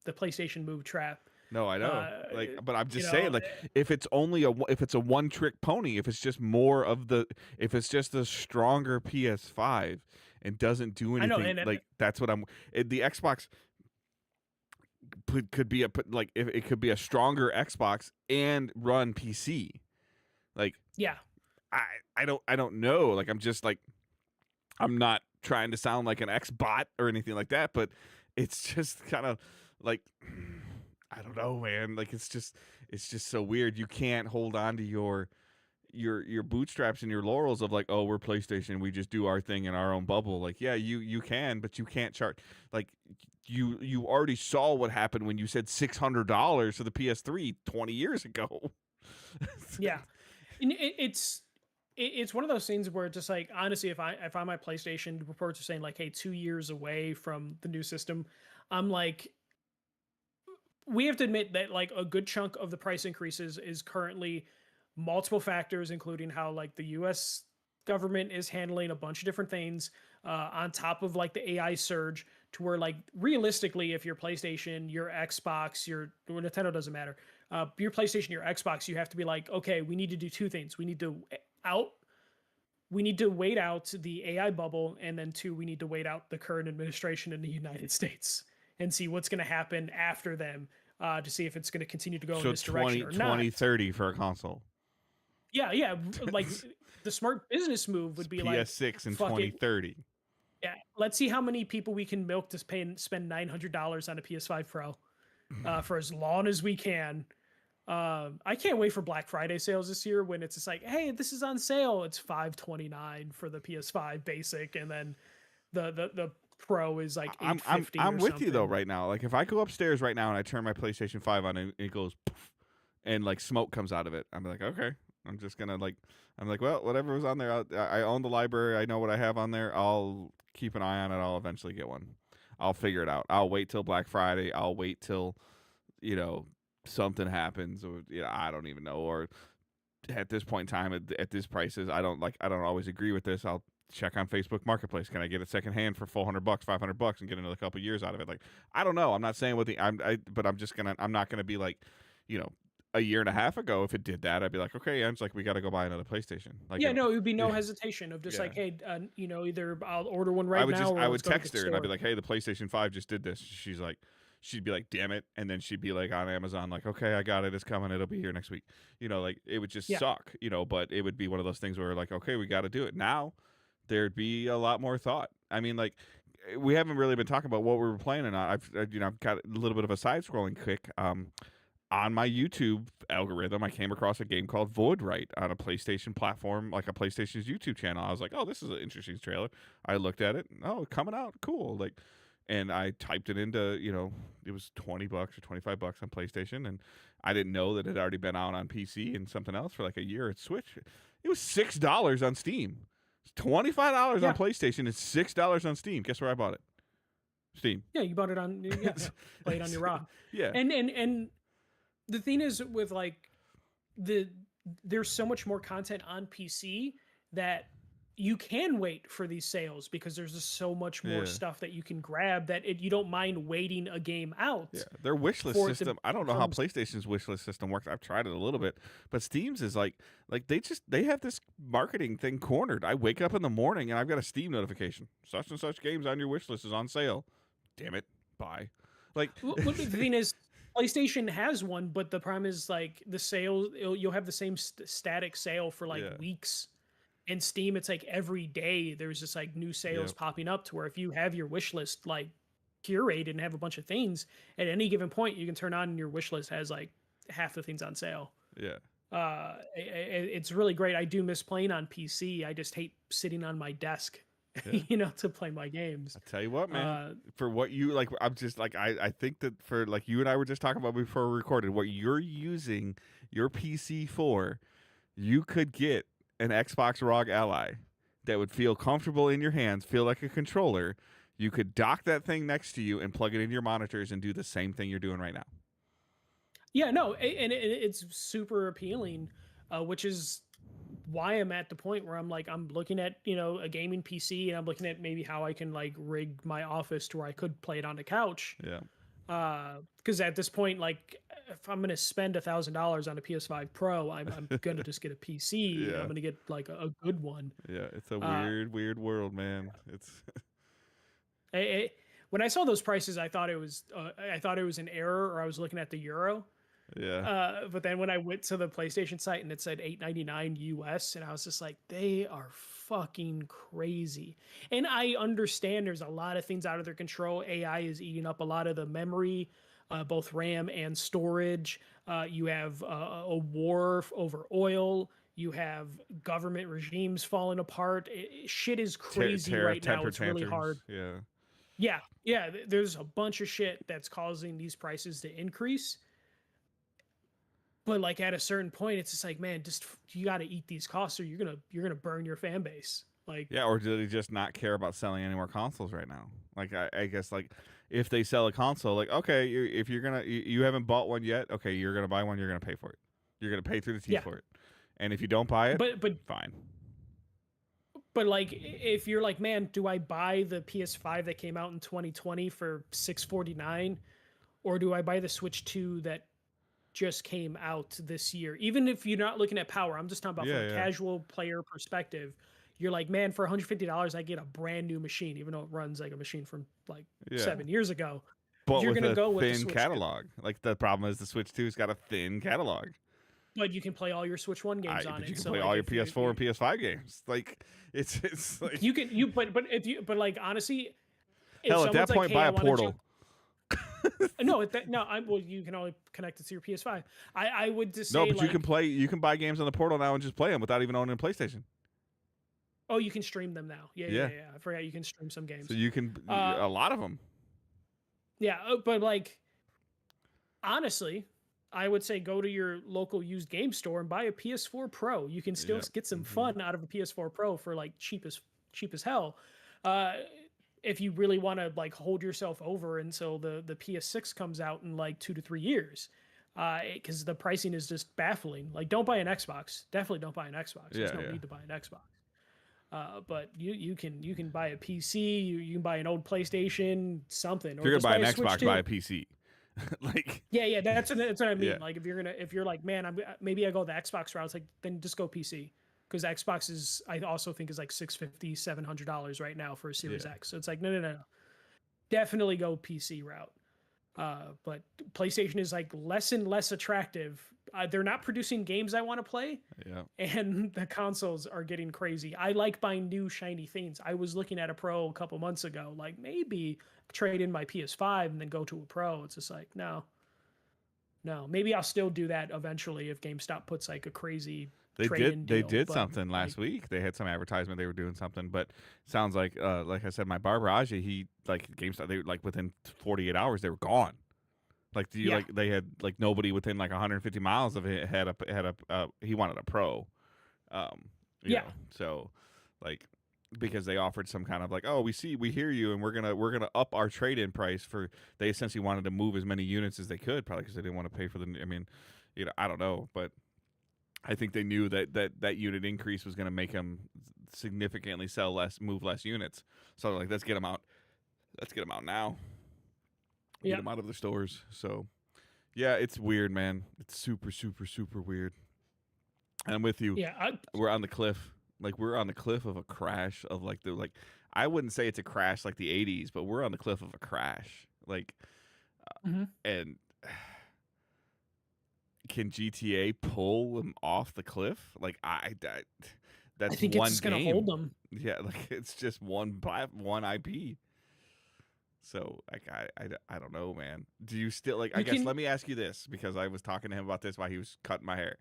the PlayStation Move trap. No, I know. But I'm just saying, like, if it's a one trick pony, if it's just a stronger PS5 and doesn't do anything, that's what the Xbox could be it could be a stronger Xbox and run PC. Like, yeah, I don't know. Like, I'm just like, I'm not trying to sound like an Xbot or anything like that, but it's just kind of like, I don't know, man. Like it's just so weird. You can't hold on to your bootstraps and your laurels of like, oh, we're PlayStation, we just do our thing in our own bubble. Like, yeah, you can, but you can't chart. Like, you already saw what happened when you said $600 for the PS3 20 years ago. Yeah, it's one of those things where just like, honestly, if I'm my PlayStation, reports are saying like, hey, 2 years away from the new system, I'm like, we have to admit that like a good chunk of the price increases is currently multiple factors, including how like the US government is handling a bunch of different things on top of like the AI surge, to where like realistically, if your PlayStation, your Xbox, Nintendo doesn't matter, your PlayStation, your Xbox, you have to be like, okay, we need to do two things. We need to wait out the AI bubble, and then 2, we need to wait out the current administration in the United States and see what's going to happen after them. to see if it's going to continue to go in So this direction 20, or not. 2030 for a console. Yeah, like the smart business move would be PS6 in fuck 2030. Yeah, let's see how many people we can milk to spend $900 on a PS5 Pro for as long as we can. I can't wait for Black Friday sales this year when it's just like, hey, this is on sale. It's $529 for the PS5 basic, and then the Pro is like $850. I'm with you though right now. Like if I go upstairs right now and I turn my PlayStation 5 on and it goes poof, and like smoke comes out of it, I'm like, okay. I'm just gonna well, whatever was on there. I own the library. I know what I have on there. I'll keep an eye on it. I'll eventually get one. I'll figure it out. I'll wait till Black Friday. I'll wait till, something happens, or I don't even know. Or at this point in time, at these prices, I don't always agree with this. I'll check on Facebook Marketplace. Can I get it secondhand for $400, $500, and get another couple years out of it? Like, I don't know. I'm not saying but I'm not gonna be like, a year and a half ago, if it did that, I'd be like, okay, it's like we got to go buy another PlayStation. Like, it would be no hesitation of just like, hey, either I'll order one right now. I would text her and I'd be like, hey, the PlayStation 5 just did this. She'd be like, damn it, and then she'd be like on Amazon, like, okay, I got it, it's coming, it'll be here next week. Like it would just suck, but it would be one of those things where like, okay, we got to do it now. There'd be a lot more thought. I mean, like, we haven't really been talking about what we were playing, and I've got a little bit of a side scrolling kick. On my YouTube algorithm, I came across a game called Void Right on a PlayStation platform, like a PlayStation's YouTube channel. I was like, oh, this is an interesting trailer. I looked at it. Oh, coming out. Cool. Like, and I typed it into, it was $20 or $25 on PlayStation. And I didn't know that it had already been out on PC and something else for like a year at Switch. It was $6 on Steam. It's $25 on PlayStation and $6 on Steam. Guess where I bought it? Steam. Yeah, you bought it on, play it on your ROM. Yeah. And the thing is with like there's so much more content on PC that you can wait for these sales because there's just so much more stuff that you can grab that you don't mind waiting a game out. Yeah, their wish list system. I don't know how PlayStation's wish list system works. I've tried it a little bit, but Steam's is like they have this marketing thing cornered. I wake up in the morning and I've got a Steam notification. Such and such games on your wish list is on sale. Damn it, buy. Like, well, the thing is, PlayStation has one, but the problem is like the sale. You'll have the same static sale for like weeks. In Steam, it's like every day there's just like new sales popping up to where if you have your wish list like curated and have a bunch of things at any given point, you can turn on and your wish list has like half the things on sale. Yeah. It's really great. I do miss playing on PC. I just hate sitting on my desk. To play my games. I tell you what, man, for what you like, I'm just like, I think that for like you and I were just talking about before we recorded, what you're using your PC for, you could get an Xbox ROG Ally that would feel comfortable in your hands, feel like a controller. You could dock that thing next to you and plug it into your monitors and do the same thing you're doing right now. Yeah, no, and it's super appealing, which is why I'm at the point where I'm looking at, a gaming PC and I'm looking at maybe how I can like rig my office to where I could play it on the couch. Yeah. Because at this point, like if I'm going to spend $1,000 on a PS5 Pro, I'm going to just get a PC. I'm going to get like a good one. Yeah. It's a weird world, man. It's when I saw those prices, I thought it was an error, or I was looking at the euro. Yeah. But then when I went to the PlayStation site and it said $8.99 US, and I was just like, they are fucking crazy. And I understand there's a lot of things out of their control. AI is eating up a lot of the memory, both RAM and storage. You have a war over oil. You have government regimes falling apart. Shit is crazy right now. It's really hard. Yeah. There's a bunch of shit that's causing these prices to increase. But like at a certain point, it's just like, man, just you got to eat these costs, or you're gonna burn your fan base. Like, yeah, or do they just not care about selling any more consoles right now? Like, I guess like if they sell a console, like okay, if you're gonna you haven't bought one yet, okay, you're gonna buy one, you're gonna pay for it, you're gonna pay through the teeth for it, and if you don't buy it, but fine. But like, if you're like, man, do I buy the PS5 that came out in 2020 for $649, or do I buy the Switch 2 that just came out this year? Even if you're not looking at power, I'm just talking about from a casual player perspective. You're like, man, for $150, I get a brand new machine, even though it runs like a machine from like 7 years ago. but you're with gonna a go with the thin Switch 2. catalog. Like the problem is the Switch 2's got a thin catalog. But you can play all your Switch 1 games on But it. you can So play like all your if you PS4 and PS5 games. Like it's like but like honestly, if hell at that someone's like, point hey, buy I a want to jump. Portal. No, well, you can only connect it to your PS5. I would just No, say but you can buy games on the Portal now and just play them without even owning a PlayStation. Oh, you can stream them now. Yeah. I forgot you can stream some games. So you can a lot of them. Yeah, but like honestly, I would say go to your local used game store and buy a PS4 Pro. You can still get some fun out of a PS4 Pro for like cheap as hell. If you really want to like hold yourself over until the PS6 comes out in like 2 to 3 years, because the pricing is just baffling. Like, don't buy an Xbox. Definitely don't buy an Xbox. There's no need to buy an Xbox. But you can buy a PC. You can buy an old PlayStation, something. If you're gonna buy an Xbox, buy a PC. Like yeah, that's what I mean. Yeah. Like if you're like, man, maybe I go the Xbox route. It's like, then just go PC, because Xbox is, I also think, is like $650, $700 right now for a Series X. So it's like no, definitely go PC route. But PlayStation is like less and less attractive. They're not producing games I want to play. Yeah. And the consoles are getting crazy. I like buying new shiny things. I was looking at a Pro a couple months ago, like maybe trade in my PS5 and then go to a Pro. It's just like, no. Maybe I'll still do that eventually if GameStop puts like a crazy trade-in They deal, did but, something last week. They had some advertisement. They were doing something, but sounds like I said, my barber Aja, he like GameStop. They like within 48 hours they were gone. Like they had like nobody within like 150 miles of it had a he wanted a Pro. You know, so like because they offered some kind of like, oh, we hear you, and we're gonna up our trade-in price for. They essentially wanted to move as many units as they could, probably because they didn't want to pay for the. I mean, you know, I don't know, but I think they knew that unit increase was going to make them significantly move less units. So like, let's get them out. Let's get them out now. Get them out of the stores. So yeah, it's weird, man. It's super, super, super weird. And I'm with you. Yeah, we're on the cliff. Like we're on the cliff of a crash of like I wouldn't say it's a crash like the 80s, but we're on the cliff of a crash. Like, and can GTA pull them off the cliff? Like that's I think one it's game. going to hold them. Yeah, like it's just one IP. So like I don't know, man. Do you still like? I guess let me ask you this, because I was talking to him about this while he was cutting my hair.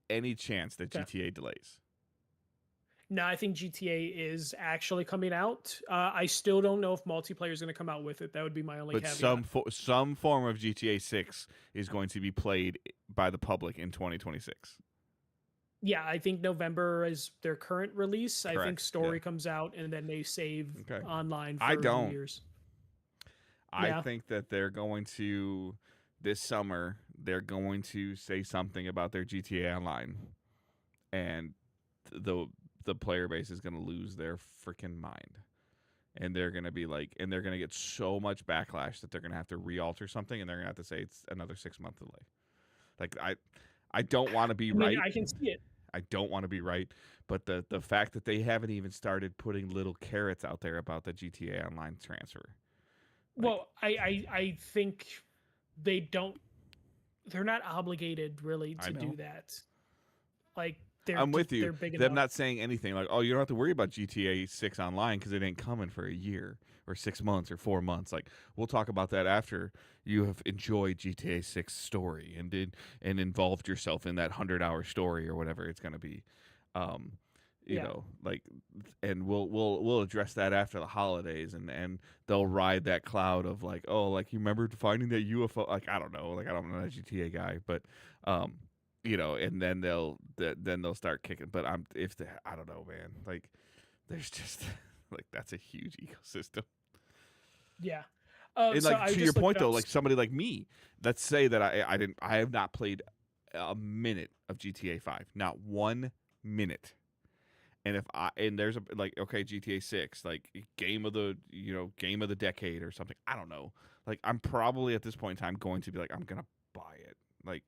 Any chance that GTA delays? No, I think GTA is actually coming out. I still don't know if multiplayer is going to come out with it. That would be my only caveat. Some form of GTA 6 is going to be played by the public in 2026. Yeah, I think November is their current release. Correct. I think story comes out and then they save online for I don't. years. I think that they're going to, this summer, they're going to say something about their GTA Online, and the player base is going to lose their freaking mind. And they're going to be like, and they're going to get so much backlash that they're going to have to re-alter something, and they're going to have to say it's another 6-month delay. Like, I don't want to be right. I can see it. I don't want to be right, but the fact that they haven't even started putting little carrots out there about the GTA Online transfer. Like, well, I think they're not obligated really to do that. Like, I'm with you. Big Them not saying anything like, oh, you don't have to worry about GTA 6 Online because it ain't coming for a year or 6 months or 4 months. Like, we'll talk about that after you have enjoyed GTA 6 story and involved yourself in that 100-hour story or whatever it's going to be. You know, like, and we'll address that after the holidays, and they'll ride that cloud of like, oh, like, you remember finding that UFO? Like, I don't know. Like, I'm not a GTA guy, but you know, and then they'll start kicking. But I don't know, man. Like, there's just like, that's a huge ecosystem. Yeah. And like, to your point though, like somebody like me, let's say that I have not played a minute of GTA 5, not 1 minute. And there's GTA 6, like game of the decade or something. I don't know. Like, I'm probably at this point in time going to be like, I'm gonna buy it. Like,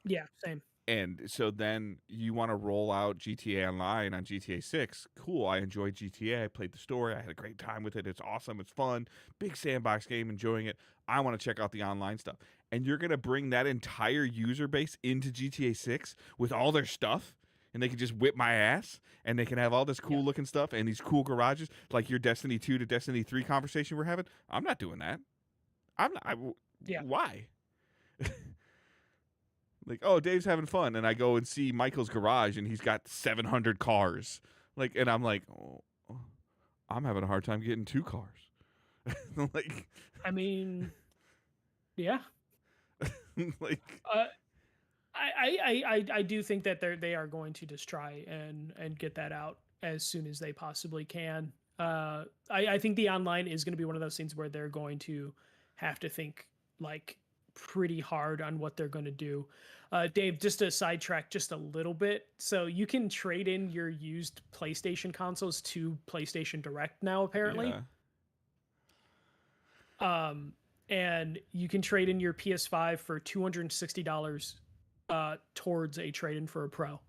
yeah, same. And so then you want to roll out GTA Online on GTA 6. Cool. I enjoyed GTA. I played the story. I had a great time with it. It's awesome. It's fun. Big sandbox game, enjoying it. I want to check out the online stuff. And you're going to bring that entire user base into GTA 6 with all their stuff, and they can just whip my ass, and they can have all this cool looking stuff and these cool garages, like your Destiny 2 to Destiny 3 conversation we're having. I'm not doing that. I'm not. Why? Like, oh, Dave's having fun, and I go and see Michael's garage, and he's got 700 cars. Like, and I'm like, oh, I'm having a hard time getting 2 cars. Like, I mean, yeah. Like, I do think that they are going to just try and get that out as soon as they possibly can. I think the online is going to be one of those things where they're going to have to think like pretty hard on what they're going to do. Dave, just to sidetrack just a little bit. So you can trade in your used PlayStation consoles to PlayStation Direct now, apparently. yeah. And you can trade in your PS5 for $260 towards a trade-in for a Pro.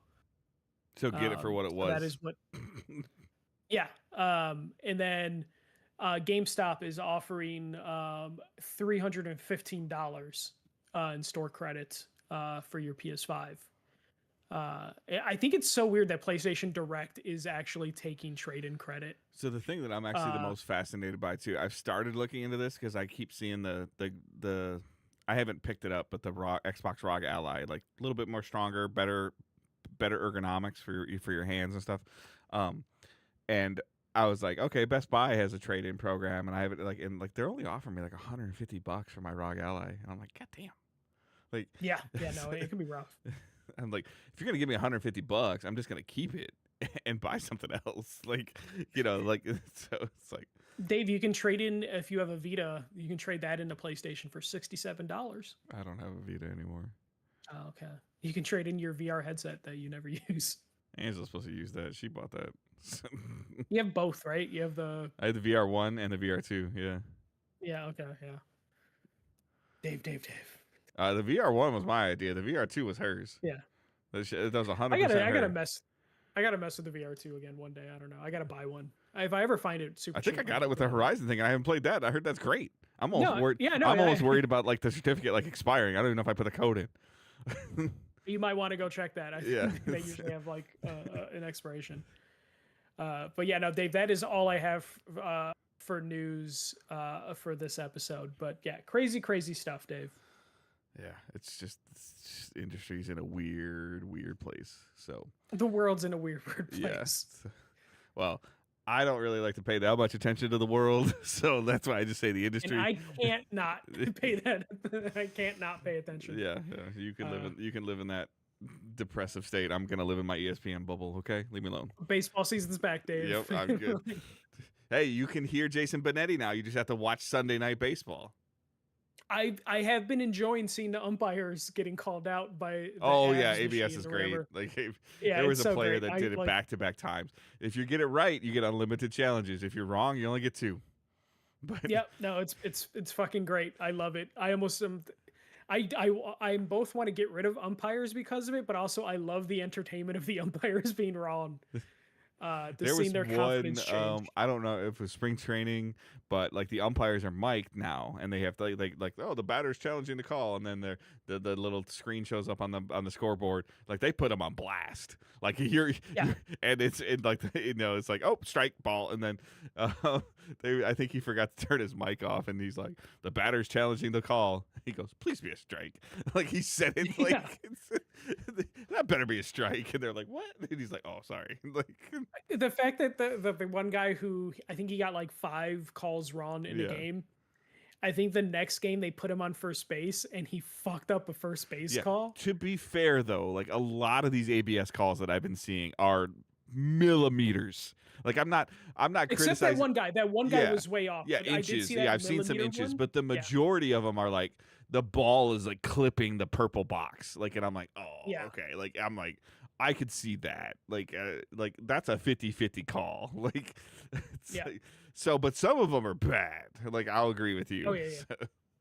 So get it for what it was. So that is what. Yeah. And then GameStop is offering $315 in store credits for your PS5. I think it's so weird that PlayStation Direct is actually taking trade-in credit. So the thing that I'm actually the most fascinated by too, I've started looking into this because I keep seeing the I haven't picked it up, but the Xbox ROG Ally, like a little bit more stronger, better ergonomics for your hands and stuff. And I was like, okay, Best Buy has a trade-in program, and I have it like they're only offering me like $150 for my ROG Ally, and I'm like, God damn. Like, yeah, no, it can be rough. I'm like, if you're gonna give me $150, I'm just gonna keep it and buy something else. Like, like, so it's like, Dave, you can trade in if you have a Vita. You can trade that into PlayStation for $67. I don't have a Vita anymore. Oh, okay. You can trade in your VR headset that you never use. Angela's supposed to use that. She bought that. You have both, right? You have I had the VR1 and the VR2. Yeah. Yeah. Okay. Yeah. Dave. The VR1 was my idea. The VR2 was hers. Yeah. That was 100%. I gotta mess with the VR2 again one day. I don't know. I gotta buy one. If I ever find it super I think cheap, I got it with the Horizon thing. I haven't played that. I heard that's great. I'm almost worried. Yeah, no, I'm almost worried about like the certificate like expiring. I don't even know if I put the code in. You might want to go check that. I Yeah. think they usually have like an expiration. But yeah, no, Dave, that is all I have for news for this episode. But yeah, crazy stuff, Dave. Yeah, it's just industry's in a weird place. So the world's in a weird place. Yeah. Well, I don't really like to pay that much attention to the world, so that's why I just say the industry. And I can't not pay that. I can't not pay attention. Yeah. You can live in that depressive state. I'm gonna live in my ESPN bubble. Okay, leave me alone. Baseball season's back, Dave. Yep, I'm good. Hey, you can hear Jason Benetti now. You just have to watch Sunday Night Baseball. I have been enjoying seeing the umpires getting called out by ABS is great. Like there was a player that did it back-to-back times. If you get it right, you get unlimited challenges. If you're wrong, you only get 2. But yeah, no, it's fucking great. I love it. I almost I both want to get rid of umpires because of it, but also I love the entertainment of the umpires being wrong. There was their confidence change. I don't know if it was spring training, but like the umpires are mic'd now, and they have to like the batter's challenging the call, and then the little screen shows up on the scoreboard. Like they put them on blast. Like and it's like it's like, oh, strike, ball, and then I think he forgot to turn his mic off, and he's like, the batter's challenging the call. He goes, please be a strike. Like he said it like that better be a strike, and they're like, what? And he's like, oh, sorry. Like. The fact that the one guy who I think he got like 5 calls wrong in a game, I think the next game they put him on first base and he fucked up a first base call. To be fair though, like a lot of these ABS calls that I've been seeing are millimeters. Like I'm not except criticizing. That one guy was way off. Yeah, like, inches. I've seen some inches, one. but the majority of them are like the ball is like clipping the purple box. Like, and I'm like, oh, okay. Like I'm like, I could see that. Like that's a 50-50 call. Like, but some of them are bad. Like I'll agree with you. Oh yeah.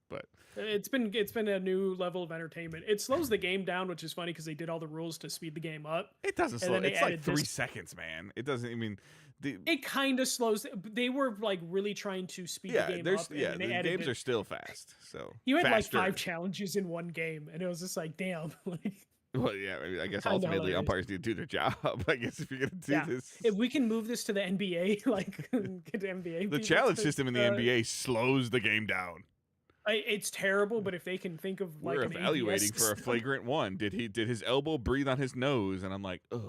But it's been a new level of entertainment. It slows the game down, which is funny because they did all the rules to speed the game up. it doesn't slow. It's like 3 seconds, man. It doesn't. I mean, it kind of slows. They were like really trying to speed the game up. Yeah, the games are still fast. So you had like 5 challenges in one game, and it was just like, damn. Like, well, yeah, I mean, I guess ultimately umpires need to do their job. I guess if you're gonna do this, if we can move this to the NBA, like get NBA. The challenge system in the NBA slows the game down. It's terrible, but if they can think of like we're evaluating for a flagrant one. Did his elbow breathe on his nose? And I'm like, ugh.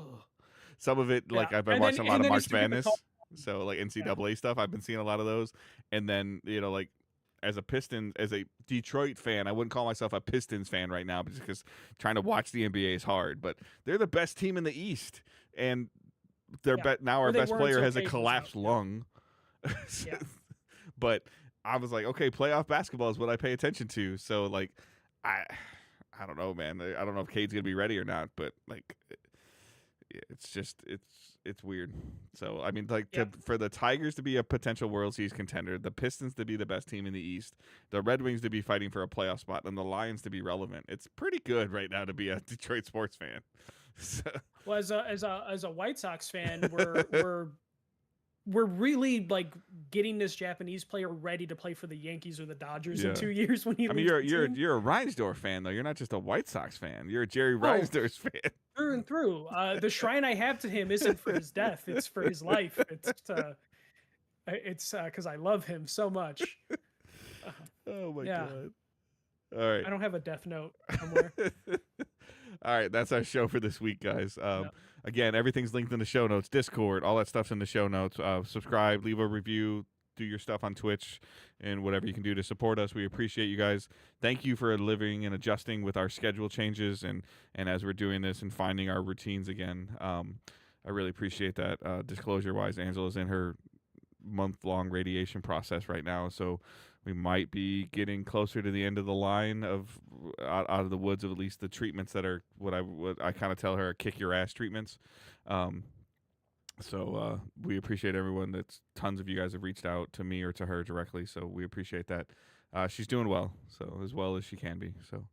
Some of it, like I've been watching a lot of March Madness, so like NCAA stuff. I've been seeing a lot of those, and then like. As a Detroit fan, I wouldn't call myself a Pistons fan right now because trying to watch the NBA is hard. But they're the best team in the East, and now our best player has a collapsed lung. But I was like, okay, playoff basketball is what I pay attention to. So like, I don't know, man. I don't know if Cade's gonna be ready or not. But like, it's just it's weird. So I mean, like for the Tigers to be a potential World Series contender, the Pistons to be the best team in the East, the Red Wings to be fighting for a playoff spot, and the Lions to be relevant. It's pretty good right now to be a Detroit sports fan. So. Well, as a White Sox fan, we're really like getting this Japanese player ready to play for the Yankees or the Dodgers in 2 years when he. I mean, you're a Reinsdorf fan though. You're not just a White Sox fan. You're a Jerry Reinsdorf fan. Through and through. The shrine I have to him isn't for his death; it's for his life. It's because I love him so much. Oh my god! All right, I don't have a death note somewhere. All right, that's our show for this week, guys. Again, everything's linked in the show notes, Discord, all that stuff's in the show notes. Subscribe, leave a review, do your stuff on Twitch, and whatever you can do to support us. We appreciate you guys. Thank you for living and adjusting with our schedule changes and as we're doing this and finding our routines again. I really appreciate that. Disclosure-wise, Angela's in her month-long radiation process right now, so we might be getting closer to the end of the line of out of the woods of at least the treatments that are what I kind of tell her are kick your ass treatments. So we appreciate everyone. That's tons of you guys have reached out to me or to her directly, so we appreciate that. She's doing well, so as well as she can be. So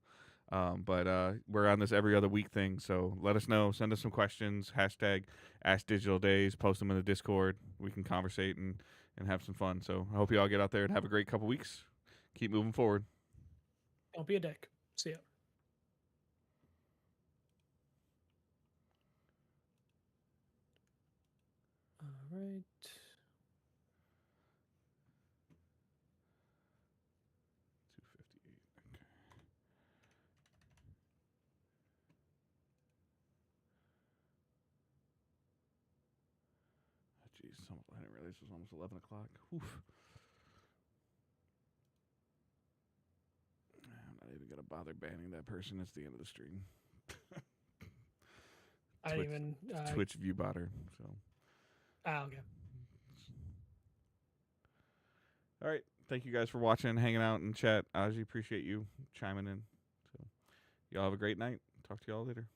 but we're on this every other week thing, so let us know. Send us some questions. Hashtag #AskDigitalDays. Post them in the Discord. We can conversate and have some fun. So I hope you all get out there and have a great couple weeks. Keep moving forward. Don't be a dick. See ya. All right. Jeez, I didn't realize it was almost 11 o'clock. Oof. I'm not even going to bother banning that person. It's the end of the stream. I didn't even... Twitch view botter, so... okay. All right. Thank you guys for watching, hanging out in chat. Aji, appreciate you chiming in. So, y'all have a great night. Talk to y'all later.